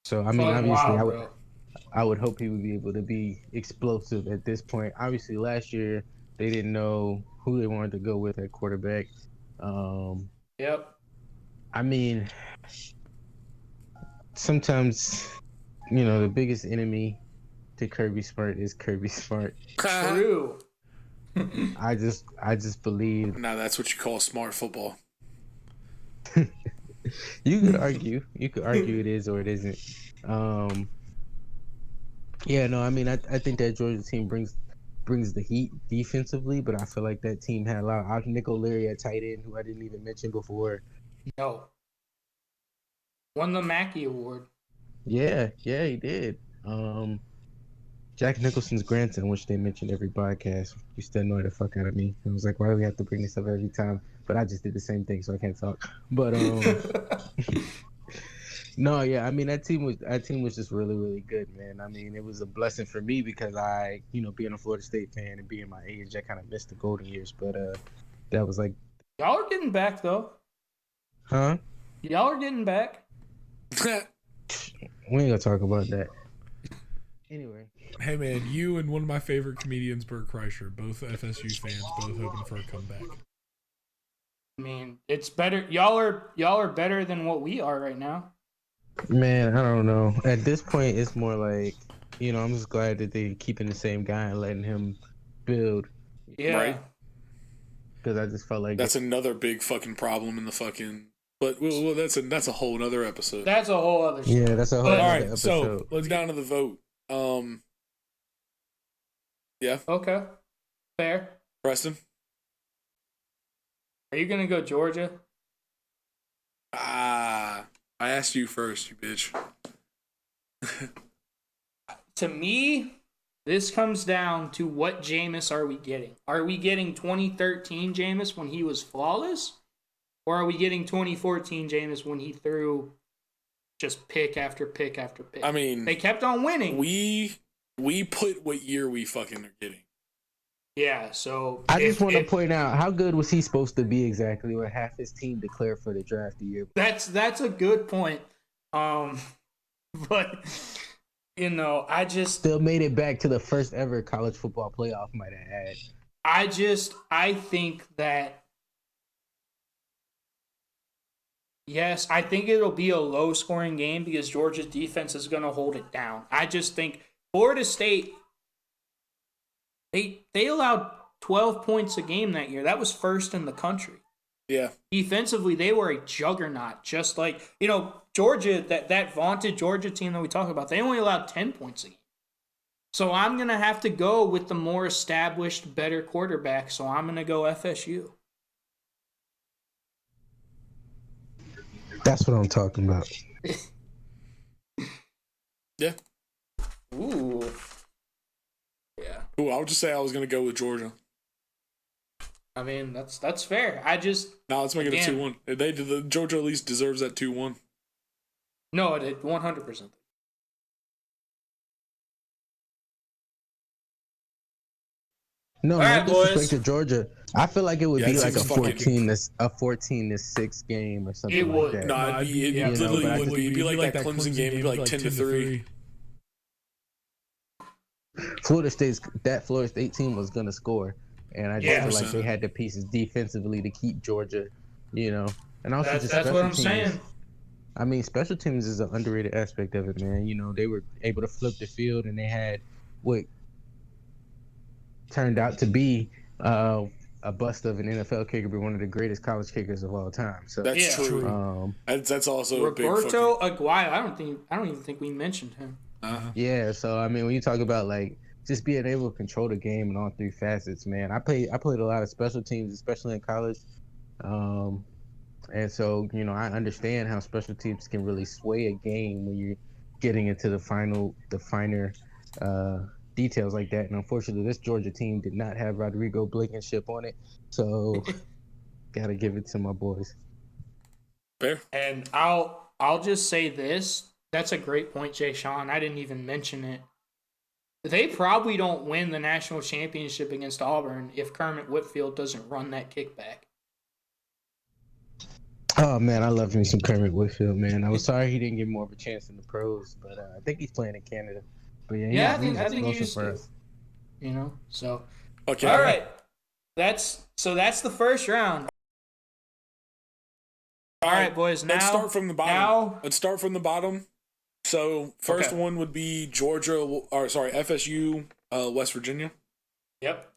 So I mean, Like, obviously, wow, I would bro. I would hope he would be able to be explosive at this point. Obviously, last year they didn't know who they wanted to go with at quarterback. Yep. I mean, sometimes the biggest enemy to Kirby Smart is Kirby Smart. True. I just believe Now that's what you call smart football. you could argue it is or it isn't. Yeah, no, I mean, I think that Georgia team brings the heat defensively, but I feel like that team had a lot of Nick O'Leary at tight end, who I didn't even mention before. No. Won the Mackey Award. Yeah, he did. Jack Nicholson's grandson, which they mention every podcast, used to annoy the fuck out of me. I was like, why do we have to bring this up every time? But I just did the same thing, so I can't talk. But no, yeah, I mean that team was just really, really good, man. I mean, it was a blessing for me because I, being a Florida State fan and being my age, I kind of missed the golden years. But that was like, Y'all are getting back, though. huh? Y'all are getting back. We ain't gonna talk about that. Anyway. hey man, you and one of my favorite comedians, Bert Kreischer, both FSU fans, both hoping for a comeback. I mean, it's better. Y'all are better than what we are right now. Man, I don't know. At this point, it's more like, I'm just glad that they keeping the same guy and letting him build. Yeah. Right. Because I just felt like That's another big fucking problem in the fucking. But well, that's a whole other episode. That's a whole other story. yeah, that's a whole But- other All right, episode. so let's get down to the vote. Yeah, Okay. Fair. Preston. Are you gonna go Georgia? I asked you first, you bitch. To me, this comes down to what Jameis are we getting? Are we getting 2013 Jameis when he was flawless? Or are we getting 2014 Jameis when he threw just pick after pick after pick? I mean, they kept on winning. we put what year we fucking are getting. Yeah, so I just want to point out, how good was he supposed to be exactly when half his team declared for the draft the year? that's a good point. But I just Still made it back to the first ever college football playoff, might I add. I think that Yes, I think it'll be a low-scoring game because Georgia's defense is going to hold it down. I just think Florida State, they allowed 12 points a game that year. That was first in the country. Yeah. Defensively, they were a juggernaut. Just like, Georgia, that vaunted Georgia team that we talk about, they only allowed 10 points a game. So I'm going to have to go with the more established, better quarterback. So I'm going to go FSU. That's what I'm talking about. Yeah. Ooh. Yeah. Cool. I would just say I was going to go with Georgia. I mean, that's fair. No, let's make it a 2-1. The Georgia at least deserves that 2-1. No, it did 100%. No, All no right, disrespect boys. to Georgia. I feel like it would be it's like a fucking- 14-6 game or something It would. like that. No, it Yeah, literally but I would just- be. It'd be like that Clemson game. It'd be like 10-3. Florida State team was gonna score, and I just Yeah. feel like they had the pieces defensively to keep Georgia, And also That's just what special I'm teams. saying. I mean, special teams is an underrated aspect of it, man. They were able to flip the field, and they had what turned out to be a bust of an NFL kicker, but one of the greatest college kickers of all time. So That's Yeah. true. That's also a big Roberto fucking... Aguayo. I don't even think we mentioned him. yeah, so I mean, when you talk about like just being able to control the game in all three facets, man. I played a lot of special teams, especially in college, and so I understand how special teams can really sway a game when you're getting into the finer details like that. And unfortunately, this Georgia team did not have Rodrigo Blankenship on it, so gotta give it to my boys. Fair. And I'll just say this. That's a great point, Jay Sean. I didn't even mention it. They probably don't win the national championship against Auburn if Kermit Whitfield doesn't run that kickback. Oh man, I love me some Kermit Whitfield, man. I was sorry he didn't get more of a chance in the pros, but I think he's playing in Canada. But Yeah, I think he's he explosive used for to. us. So Okay. all right. That's the first round. All right, boys. Now Let's start from the bottom. Now, Let's start from the bottom. So first Okay. one would be FSU, West Virginia. Yep.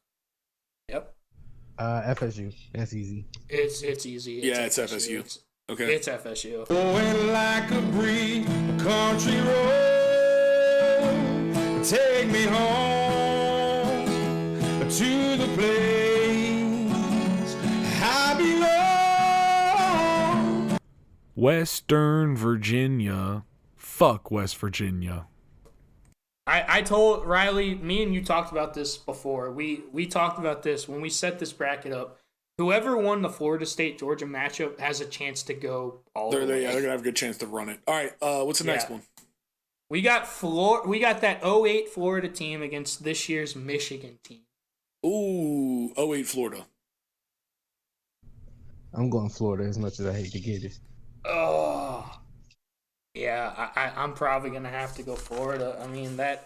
FSU, that's easy. It's easy. Yeah, it's FSU. Okay. It's FSU. Going like a breeze, country road, take me home to the place I belong. Western Virginia. Fuck West Virginia. I told Riley, me and you talked about this before. We talked about this when we set this bracket up. Whoever won the Florida State-Georgia matchup has a chance to go all the way. They're going to have a good chance to run it. All right, what's the next one? We got that 08 Florida team against this year's Michigan team. Ooh, 08 Florida. I'm going Florida as much as I hate to get it. Oh. Yeah, I'm probably going to have to go Florida. I mean, I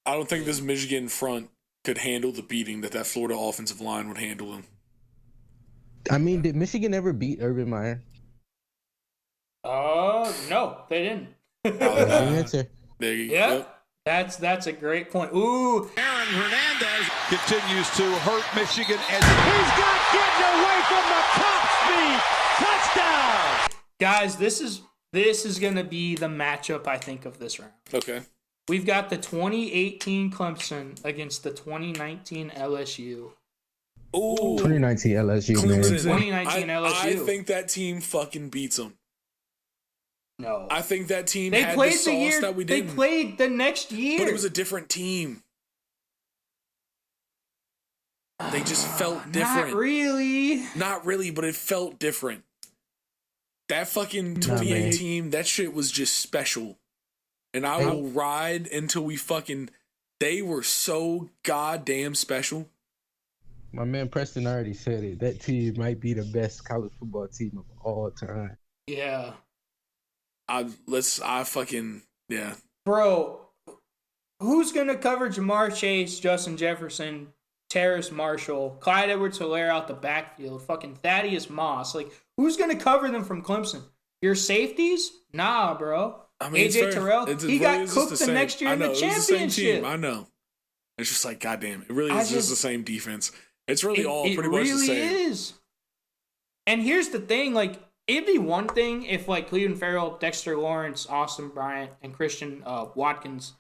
don't think this Michigan front could handle the beating that Florida offensive line would handle them. I mean, did Michigan ever beat Urban Meyer? No, they didn't. Answer. There you Yeah, go. that's a great point. Ooh, Aaron Hernandez continues to hurt Michigan as He's got getting away from the top speed. Touchdown. guys, this is going to be the matchup, I think, of this round. Okay. We've got the 2018 Clemson against the 2019 LSU. Ooh. 2019 LSU, man. Clemson. 2019 I LSU. think that team fucking beats them. No. I think that team They had played the sauce year. that we They didn't. played the next year. But it was a different team. They just felt different. Not really. Not really, but it felt different. That fucking 28 team, that shit was just special. And I will ride until we fucking... They were so goddamn special. My man Preston already said it. That team might be the best college football team of all time. Yeah. Yeah. Bro, who's going to cover Jamar Chase, Justin Jefferson, Terrace Marshall, Clyde Edwards-Helaire out the backfield, fucking Thaddeus Moss. Like, who's going to cover them from Clemson? Your safeties? Nah, bro. I mean, AJ Terrell, he got cooked the next year in the championship. I know. It's just like, goddamn, it really is just the same defense. It's really pretty much the same. It really is. And here's the thing, like, it'd be one thing if, like, Cleveland Farrell, Dexter Lawrence, Austin Bryant, and Christian Wilkins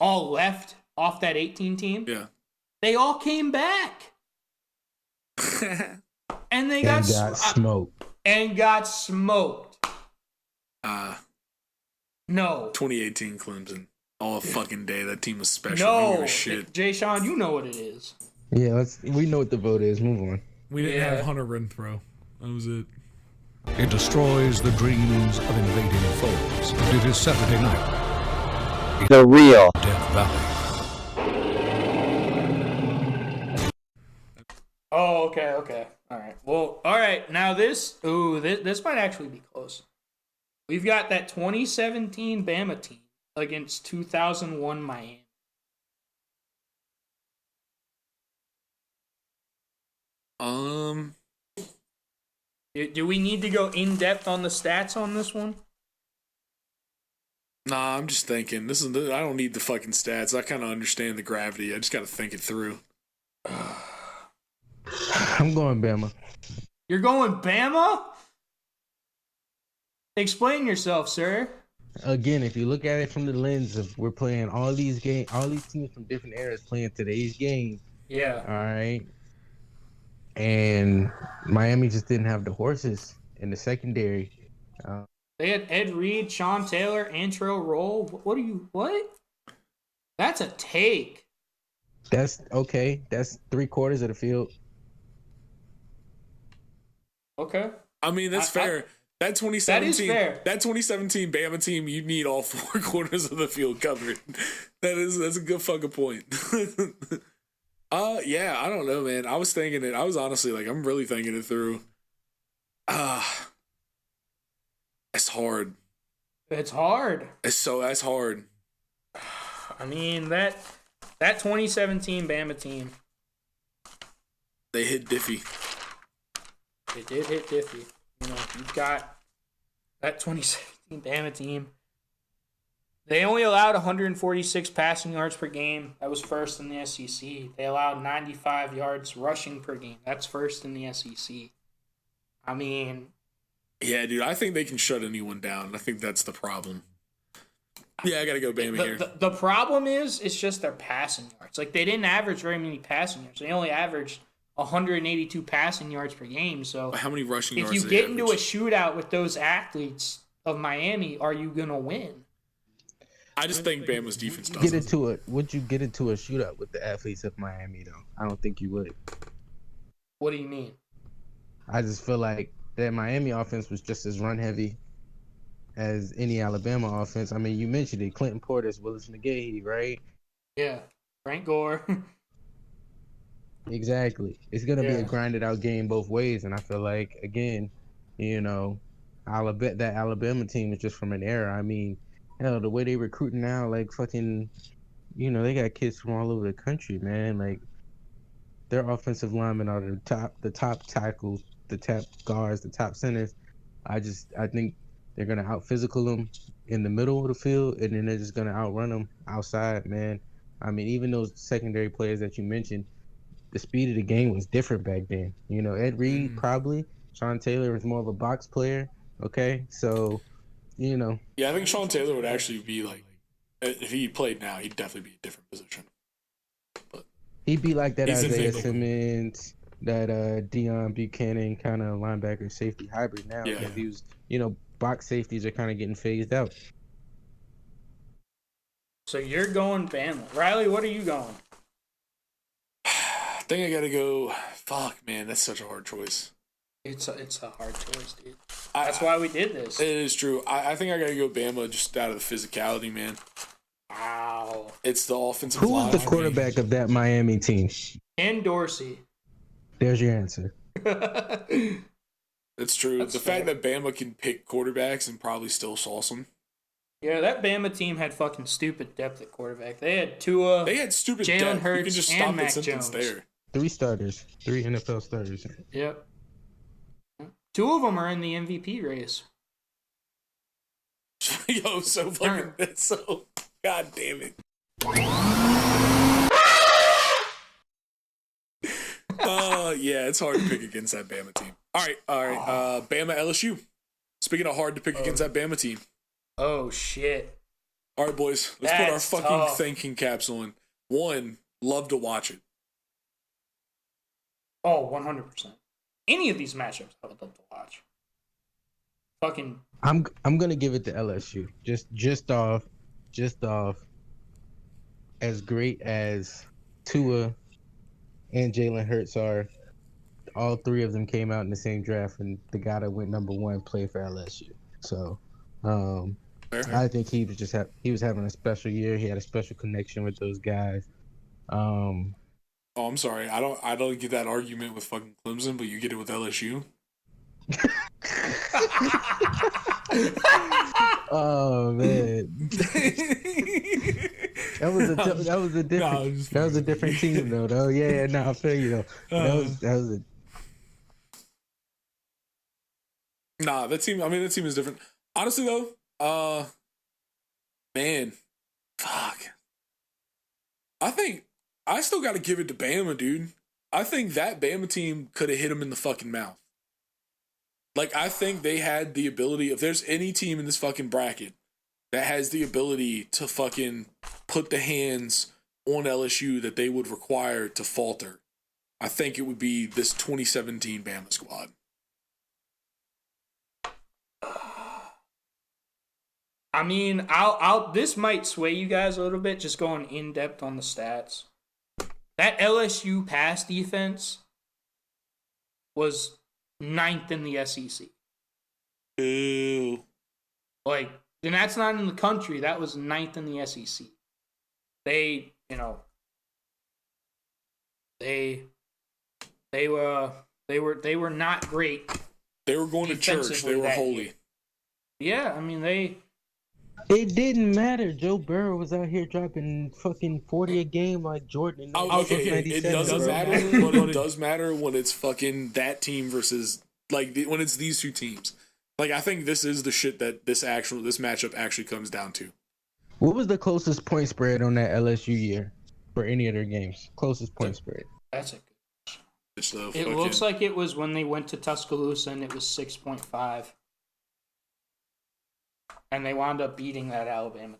all left off that 18 team. Yeah. They all came back. And they got smoked. And got smoked. No. 2018 Clemson. All fucking day. That team was special. No. Shit. Jay Sean, you know what it is. Yeah, we know what the vote is. Move on. We didn't have Hunter Renfrow. That was it. It destroys the dreams of invading foes. It is Saturday night. The real Death Valley. Oh, okay. All right. Well, all right. Now this might actually be close. We've got that 2017 Bama team against 2001 Miami. Do we need to go in depth on the stats on this one? Nah, I'm just thinking. I don't need the fucking stats. I kind of understand the gravity. I just got to think it through. I'm going Bama. You're going Bama? Explain yourself, sir. Again, if you look at it from the lens of we're playing all these teams from different eras playing today's game. Yeah. All right. And Miami just didn't have the horses in the secondary. They had Ed Reed, Sean Taylor, Antrell Roll. What? That's a take. That's okay. That's 3/4 of the field. Okay. I mean, that's fair. That 2017, that is fair. That 2017 Bama team, you need all 4/4 of the field covered. That's a good fucking point. Yeah, I don't know, man. I was thinking it. I was honestly like, I'm really thinking it through. It's hard. It's hard. That's hard. I mean, that 2017 Bama team. They hit Diffie. They did hit Diffie. You know, you've got that 2017 Bama team. They only allowed 146 passing yards per game. That was first in the SEC. They allowed 95 yards rushing per game. That's first in the SEC. I mean... Yeah, dude, I think they can shut anyone down. I think that's the problem. Yeah, I got to go Bama here. The problem is, it's just their passing yards. Like, they didn't average very many passing yards. They only averaged 182 passing yards per game. So how many rushing yards? If you get into a shootout with those athletes of Miami, are you going to win? I just think Bama's defense doesn't. Would you get into a shootout with the athletes of Miami, though? I don't think you would. What do you mean? I just feel like that Miami offense was just as run-heavy as any Alabama offense. I mean, you mentioned it. Clinton Portis, Willis McGahee, right? Yeah. Frank Gore. Exactly. It's going to be a grinded-out game both ways, and I feel like, again, you know, that Alabama team is just from an era. I mean, hell, the way they recruiting now, like fucking, you know, they got kids from all over the country, man. Like, their offensive linemen are the top tackles, the top guards, the top centers. I think they're gonna out-physical them in the middle of the field, and then they're just gonna outrun them outside, man. I mean, even those secondary players that you mentioned, the speed of the game was different back then. You know, Ed Reed probably, Sean Taylor was more of a box player. Okay, so. You know. Yeah, I think Sean Taylor would actually be like, if he played now, he'd definitely be a different position. But he'd be like that Isaiah Simmons, that Deion Buchanan kind of linebacker safety hybrid now. Yeah. Because he was, you know, box safeties are kind of getting phased out. So you're going Bama. Riley, what are you going? I think I got to go. Fuck, man, that's such a hard choice. It's a hard choice, dude. That's why we did this. It is true. I think I got to go Bama just out of the physicality, man. Wow. It's the offensive line. line. Who's the quarterback of that Miami team? Ken Dorsey. There's your answer. It's true. That's fact that Bama can pick quarterbacks and probably still sauce them. Yeah, that Bama team had fucking stupid depth at quarterback. They had Tua. They had stupid Jalen depth. Hurts, you can just and stop Mac the sentence Jones. there. 3 starters, 3 NFL starters. Yep. 2 of them are in the MVP race. Yo, so fucking, that's so, god damn it. Yeah, it's hard to pick against that Bama team. All right. Bama LSU. Speaking of hard to pick against that Bama team. Oh shit. All right, boys. Let's put our fucking thinking caps on. 1, love to watch it. Oh, 100%. Any of these matchups I would love to watch. Fucking. I'm gonna give it to LSU. Just off. As great as Tua and Jalen Hurts are, all 3 of them came out in the same draft, and the guy that went number 1 played for LSU. So, I think he was having a special year. He had a special connection with those guys. Oh, I'm sorry. I don't get that argument with fucking Clemson, but you get it with LSU. Oh man, that was a different team though. Yeah, no, I feel you though. That was a. Nah, that team is different. Honestly though, man, fuck. I think I still got to give it to Bama, dude. I think that Bama team could have hit him in the fucking mouth. Like, I think they had the ability, if there's any team in this fucking bracket that has the ability to fucking put the hands on LSU that they would require to falter, I think it would be this 2017 Bama squad. I mean, this might sway you guys a little bit, just going in depth on the stats. That LSU pass defense was 9th in the SEC. Ew. Like, and that's not in the country. That was 9th in the SEC. They were not great. They were going to church. They were holy. Yeah, I mean It didn't matter. Joe Burrow was out here dropping fucking 40 a game like Jordan. It doesn't matter, but it does matter when it's fucking that team versus, like, when it's these 2 teams. Like, I think this is the shit that this matchup actually comes down to. What was the closest point spread on that LSU year for any of their games? Closest point spread. That's a good question. It looks like it was when they went to Tuscaloosa and it was 6.5. And they wound up beating that Alabama team.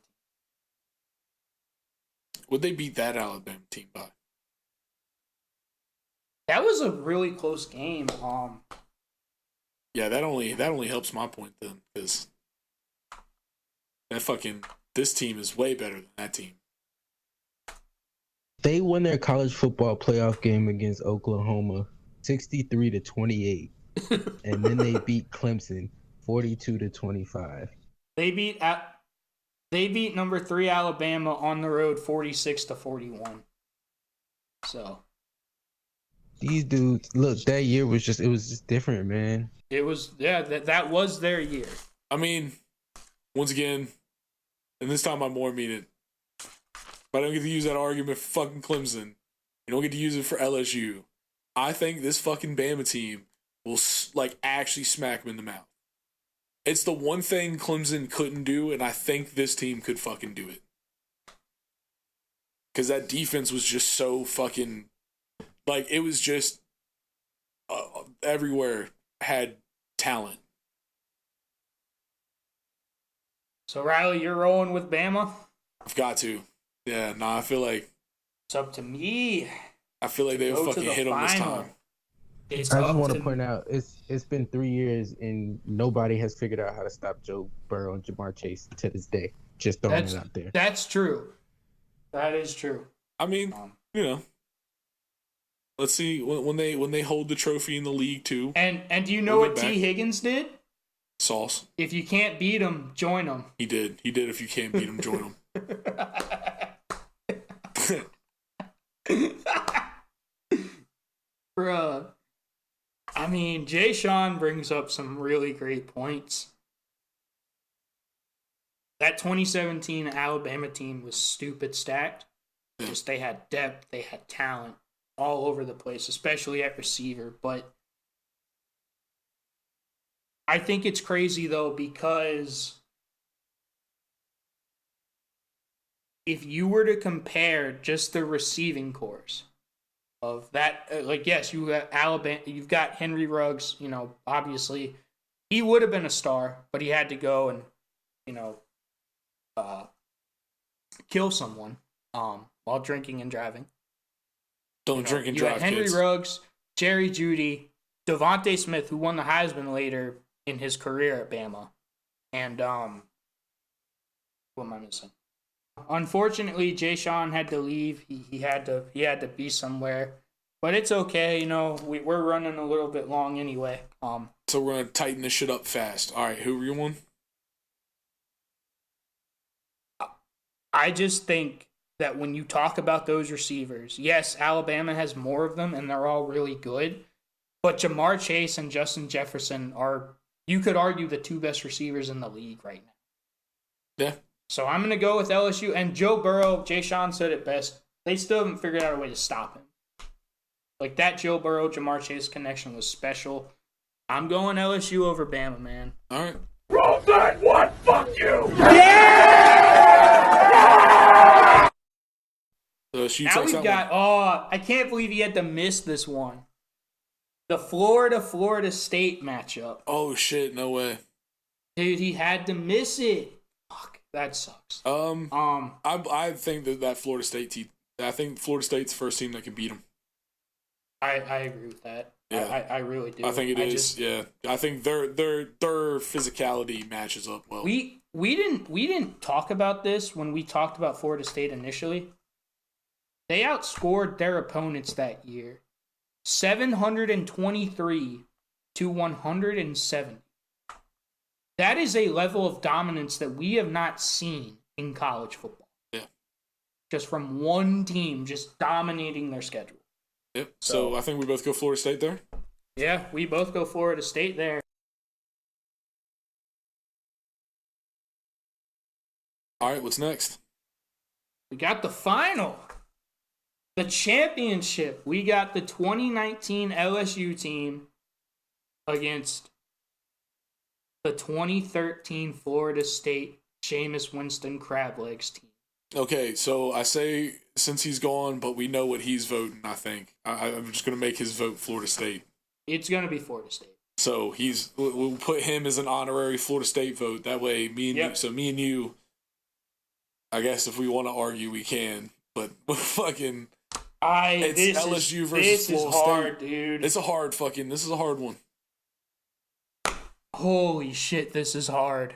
Would they beat that Alabama team by? That was a really close game. Yeah, that only helps my point then, because this team is way better than that team. They won their college football playoff game against Oklahoma 63-28. And then they beat Clemson 42-25. They beat number 3 Alabama on the road 46-41. So these dudes, look, that year was just different, man. It was, that was their year. I mean, once again, and this time I more mean it. But I don't get to use that argument for fucking Clemson. You don't get to use it for LSU. I think this fucking Bama team will, like, actually smack them in the mouth. It's the one thing Clemson couldn't do, and I think this team could fucking do it. Because that defense was just so fucking, like, it was just everywhere had talent. So, Riley, you're rolling with Bama? I've got to. Yeah, I feel like it's up to me. I feel like they fucking hit on this time. I just want to point out it's been 3 years and nobody has figured out how to stop Joe Burrow and Jamar Chase to this day. Just throwing it out there. That's true. That is true. I mean, let's see when they hold the trophy in the league too. And do you know what T. Higgins did? Sauce. If you can't beat him, join him. He did. If you can't beat him, join him. Bruh. I mean, Jay Sean brings up some really great points. That 2017 Alabama team was stupid stacked. Just they had depth, they had talent. all over the place, especially at receiver. But I think it's crazy, though, because if you were to compare just the receiving course of that, yes, you got Alabama, you've got Henry Ruggs, obviously he would have been a star, but he had to go and, kill someone while drinking and driving. Don't drink and drive, had Henry kids. Ruggs, Jerry Jeudy, Devontae Smith, who won the Heisman later in his career at Bama, and what am I missing? Unfortunately, Jay Sean had to leave. He had to be somewhere, but it's okay. We're running a little bit long anyway. So we're gonna tighten this shit up fast. All right, who were you on? I just think that when you talk about those receivers, yes, Alabama has more of them, and they're all really good. But Jamar Chase and Justin Jefferson are, you could argue, the two best receivers in the league right now. Yeah. So I'm going to go with LSU. And Joe Burrow, Jay Sean said it best, they still haven't figured out a way to stop him. Like, that Joe Burrow, Jamar Chase connection was special. I'm going LSU over Bama, man. All right. Roll Tide, what? Fuck you! LSU Now takes we've that got, I can't believe he had to miss this one. The Florida State matchup. Oh, shit, no way. Dude, he had to miss it. Fuck, that sucks. I think that Florida State team, I think Florida State's the first team that can beat them. I agree with that. Yeah. I really do. I think it is. Yeah. I think their physicality matches up well. We didn't talk about this when we talked about Florida State initially. They outscored their opponents that year 723 to 170. That is a level of dominance that we have not seen in college football. Yeah. Just from one team just dominating their schedule. Yep. So I think we both go Florida State there. Yeah, we both go Florida State there. All right, what's next? We got the final. The championship. We got the 2019 LSU team against the 2013 Florida State Jameis Winston Crablegs team. Okay, so I say since he's gone, but we know what he's voting, I think. I'm just going to make his vote Florida State. It's going to be Florida State. So we'll put him as an honorary Florida State vote. That way, me and you, I guess if we want to argue, we can. But fucking, it's LSU versus Florida State. Hard, dude. This is a hard one. Holy shit, this is hard.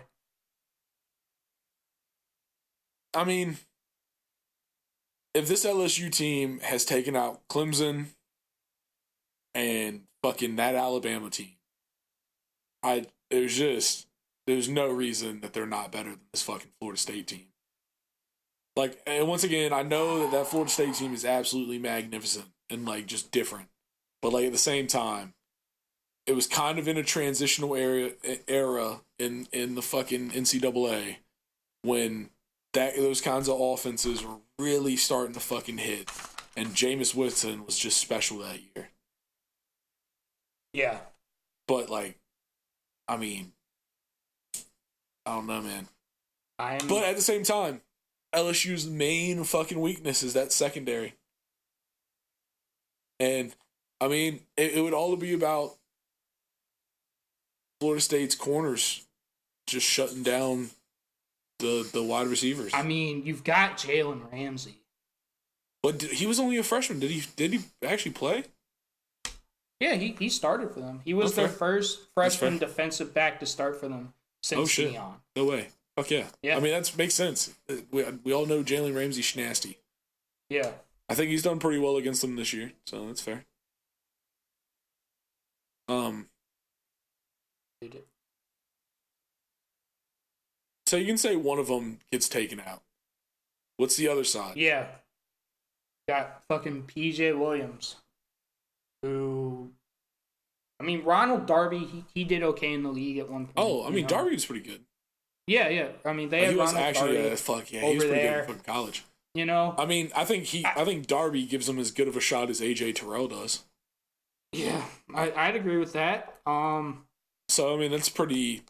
I mean, if this LSU team has taken out Clemson and fucking that Alabama team, there's no reason that they're not better than this fucking Florida State team. Like, and once again, I know that Florida State team is absolutely magnificent and like just different, but like at the same time, it was kind of in a transitional era in the fucking NCAA when those kinds of offenses were really starting to fucking hit, and Jameis Winston was just special that year. Yeah. But like, I mean, I don't know, man. But at the same time, LSU's main fucking weakness is that secondary. And I mean, it would all be about Florida State's corners just shutting down the wide receivers. I mean, you've got Jalen Ramsey. But he was only a freshman. Did he actually play? Yeah, he started for them. He was their first freshman defensive back to start for them since Deion. No way. Fuck yeah. Yeah. I mean, that makes sense. We all know Jalen Ramsey's nasty. Yeah. I think he's done pretty well against them this year, so that's fair. So you can say one of them gets taken out. What's the other side? Yeah. Got fucking PJ Williams. Who, I mean, Ronald Darby, he did okay in the league at one point. Oh, I mean, Darby was pretty good. Yeah. I mean, they had Ronald Darby he was pretty good in college. You know? I mean, I think Darby gives him as good of a shot as AJ Terrell does. Yeah, I'd agree with that. So I mean, that's pretty.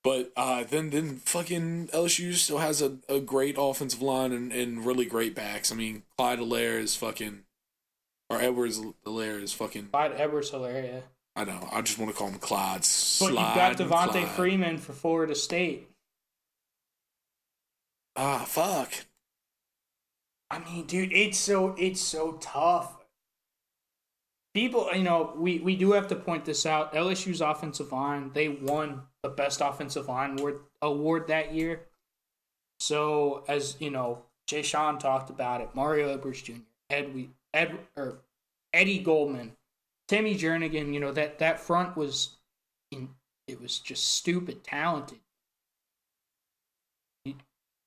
But then fucking LSU still has a great offensive line and really great backs. I mean, Clyde Allaire is fucking, or Edwards Allaire is fucking. Clyde Edwards-Helaire, yeah. I know. I just want to call him Clyde. But you've got Devontae Freeman for Florida State. Fuck. I mean, dude, it's so tough. People, you know, we do have to point this out. LSU's offensive line, they won the best offensive line award that year. So, as you know, Jay Sean talked about it. Mario Edwards Jr., Eddie Goldman, Timmy Jernigan. You know that front was, it was just stupid talented.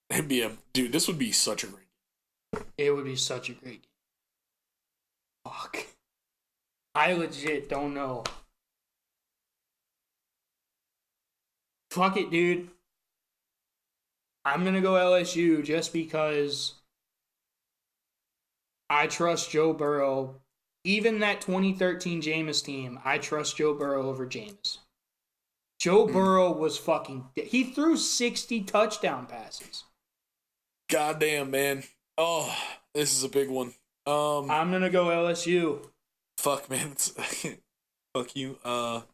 This would be such a great game. It would be such a great game. Fuck. I legit don't know. Fuck it, dude. I'm going to go LSU just because I trust Joe Burrow. Even that 2013 Jameis team, I trust Joe Burrow over Jameis. Joe Burrow was fucking... He threw 60 touchdown passes. Goddamn, man. Oh, this is a big one. I'm going to go LSU. Fuck, man. Fuck you.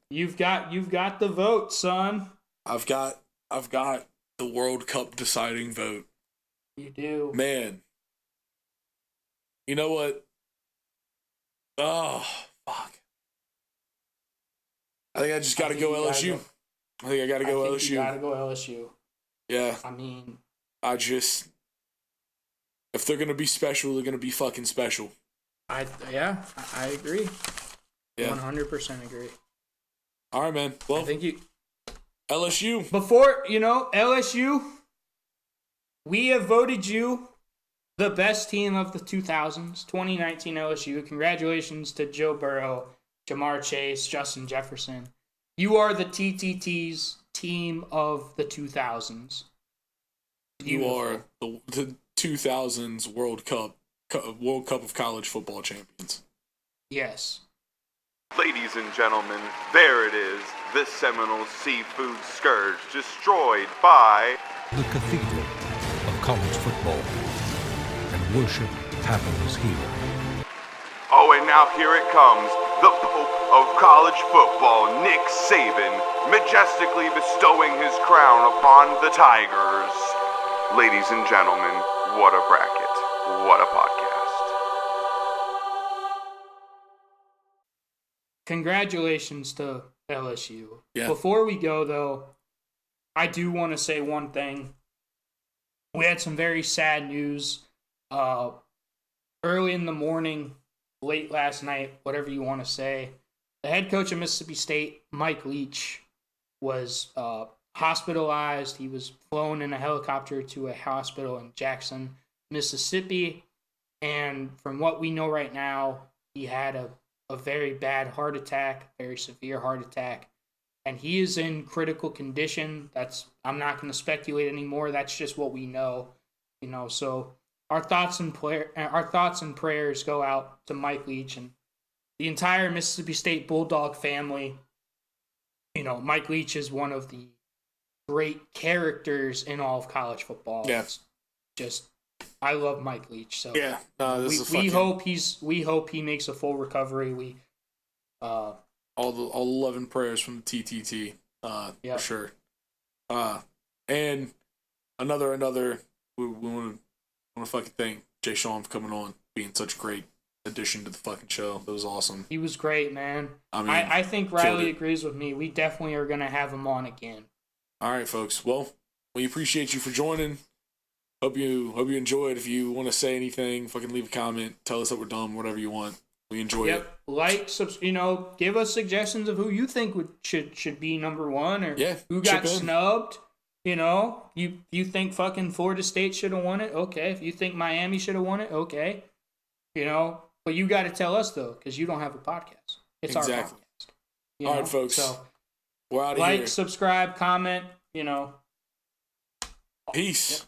You've got the vote, son. I've got the World Cup deciding vote. You do. Man. You know what? Oh, fuck. I think I just got to go LSU. I think I got to go LSU. You got to go LSU. Yeah. I mean, if they're going to be special, they're going to be fucking special. I agree. Yeah. 100% agree. All right, man. Well, I think LSU. Before, LSU, we have voted you the best team of the 2000s, 2019 LSU. Congratulations to Joe Burrow, Jamar Chase, Justin Jefferson. You are the TTT's team of the 2000s. You are the 2000s World Cup of College Football champions. Yes. Ladies and gentlemen, there it is, the Seminole seafood scourge destroyed by the cathedral of college football. And worship happens here. Oh, and now here it comes, the Pope of college football, Nick Saban, majestically bestowing his crown upon the Tigers. Ladies and gentlemen, what a bracket. What a podcast. Congratulations to LSU. Yeah. Before we go, though, I do want to say one thing. We had some very sad news early in the morning, late last night, whatever you want to say. The head coach of Mississippi State, Mike Leach, was hospitalized. He was flown in a helicopter to a hospital in Jackson, Mississippi. And from what we know right now, he had a very bad heart attack, very severe heart attack. And he is in critical condition. I'm not going to speculate anymore. That's just what we know. So our thoughts and prayers go out to Mike Leach and the entire Mississippi State Bulldog family. Mike Leach is one of the great characters in all of college football. Yeah. I love Mike Leach. So yeah, we hope he makes a full recovery. All 11 prayers from the TTT, for sure. And another we want to fucking thank Jay Sean for coming on, being such a great addition to the fucking show. That was awesome. He was great, man. I think Riley agrees with me. We definitely are gonna have him on again. All right, folks. Well, we appreciate you for joining. Hope you enjoyed. If you want to say anything, fucking leave a comment. Tell us that we're dumb. Whatever you want. We enjoy it. Give us suggestions of who you think should be number one, or who got snubbed. You think fucking Florida State should have won it? Okay. If you think Miami should have won it, okay. But you got to tell us though, because you don't have a podcast. It's our podcast. All right, folks. So we're out of here. Like, subscribe, comment. Peace. Yep.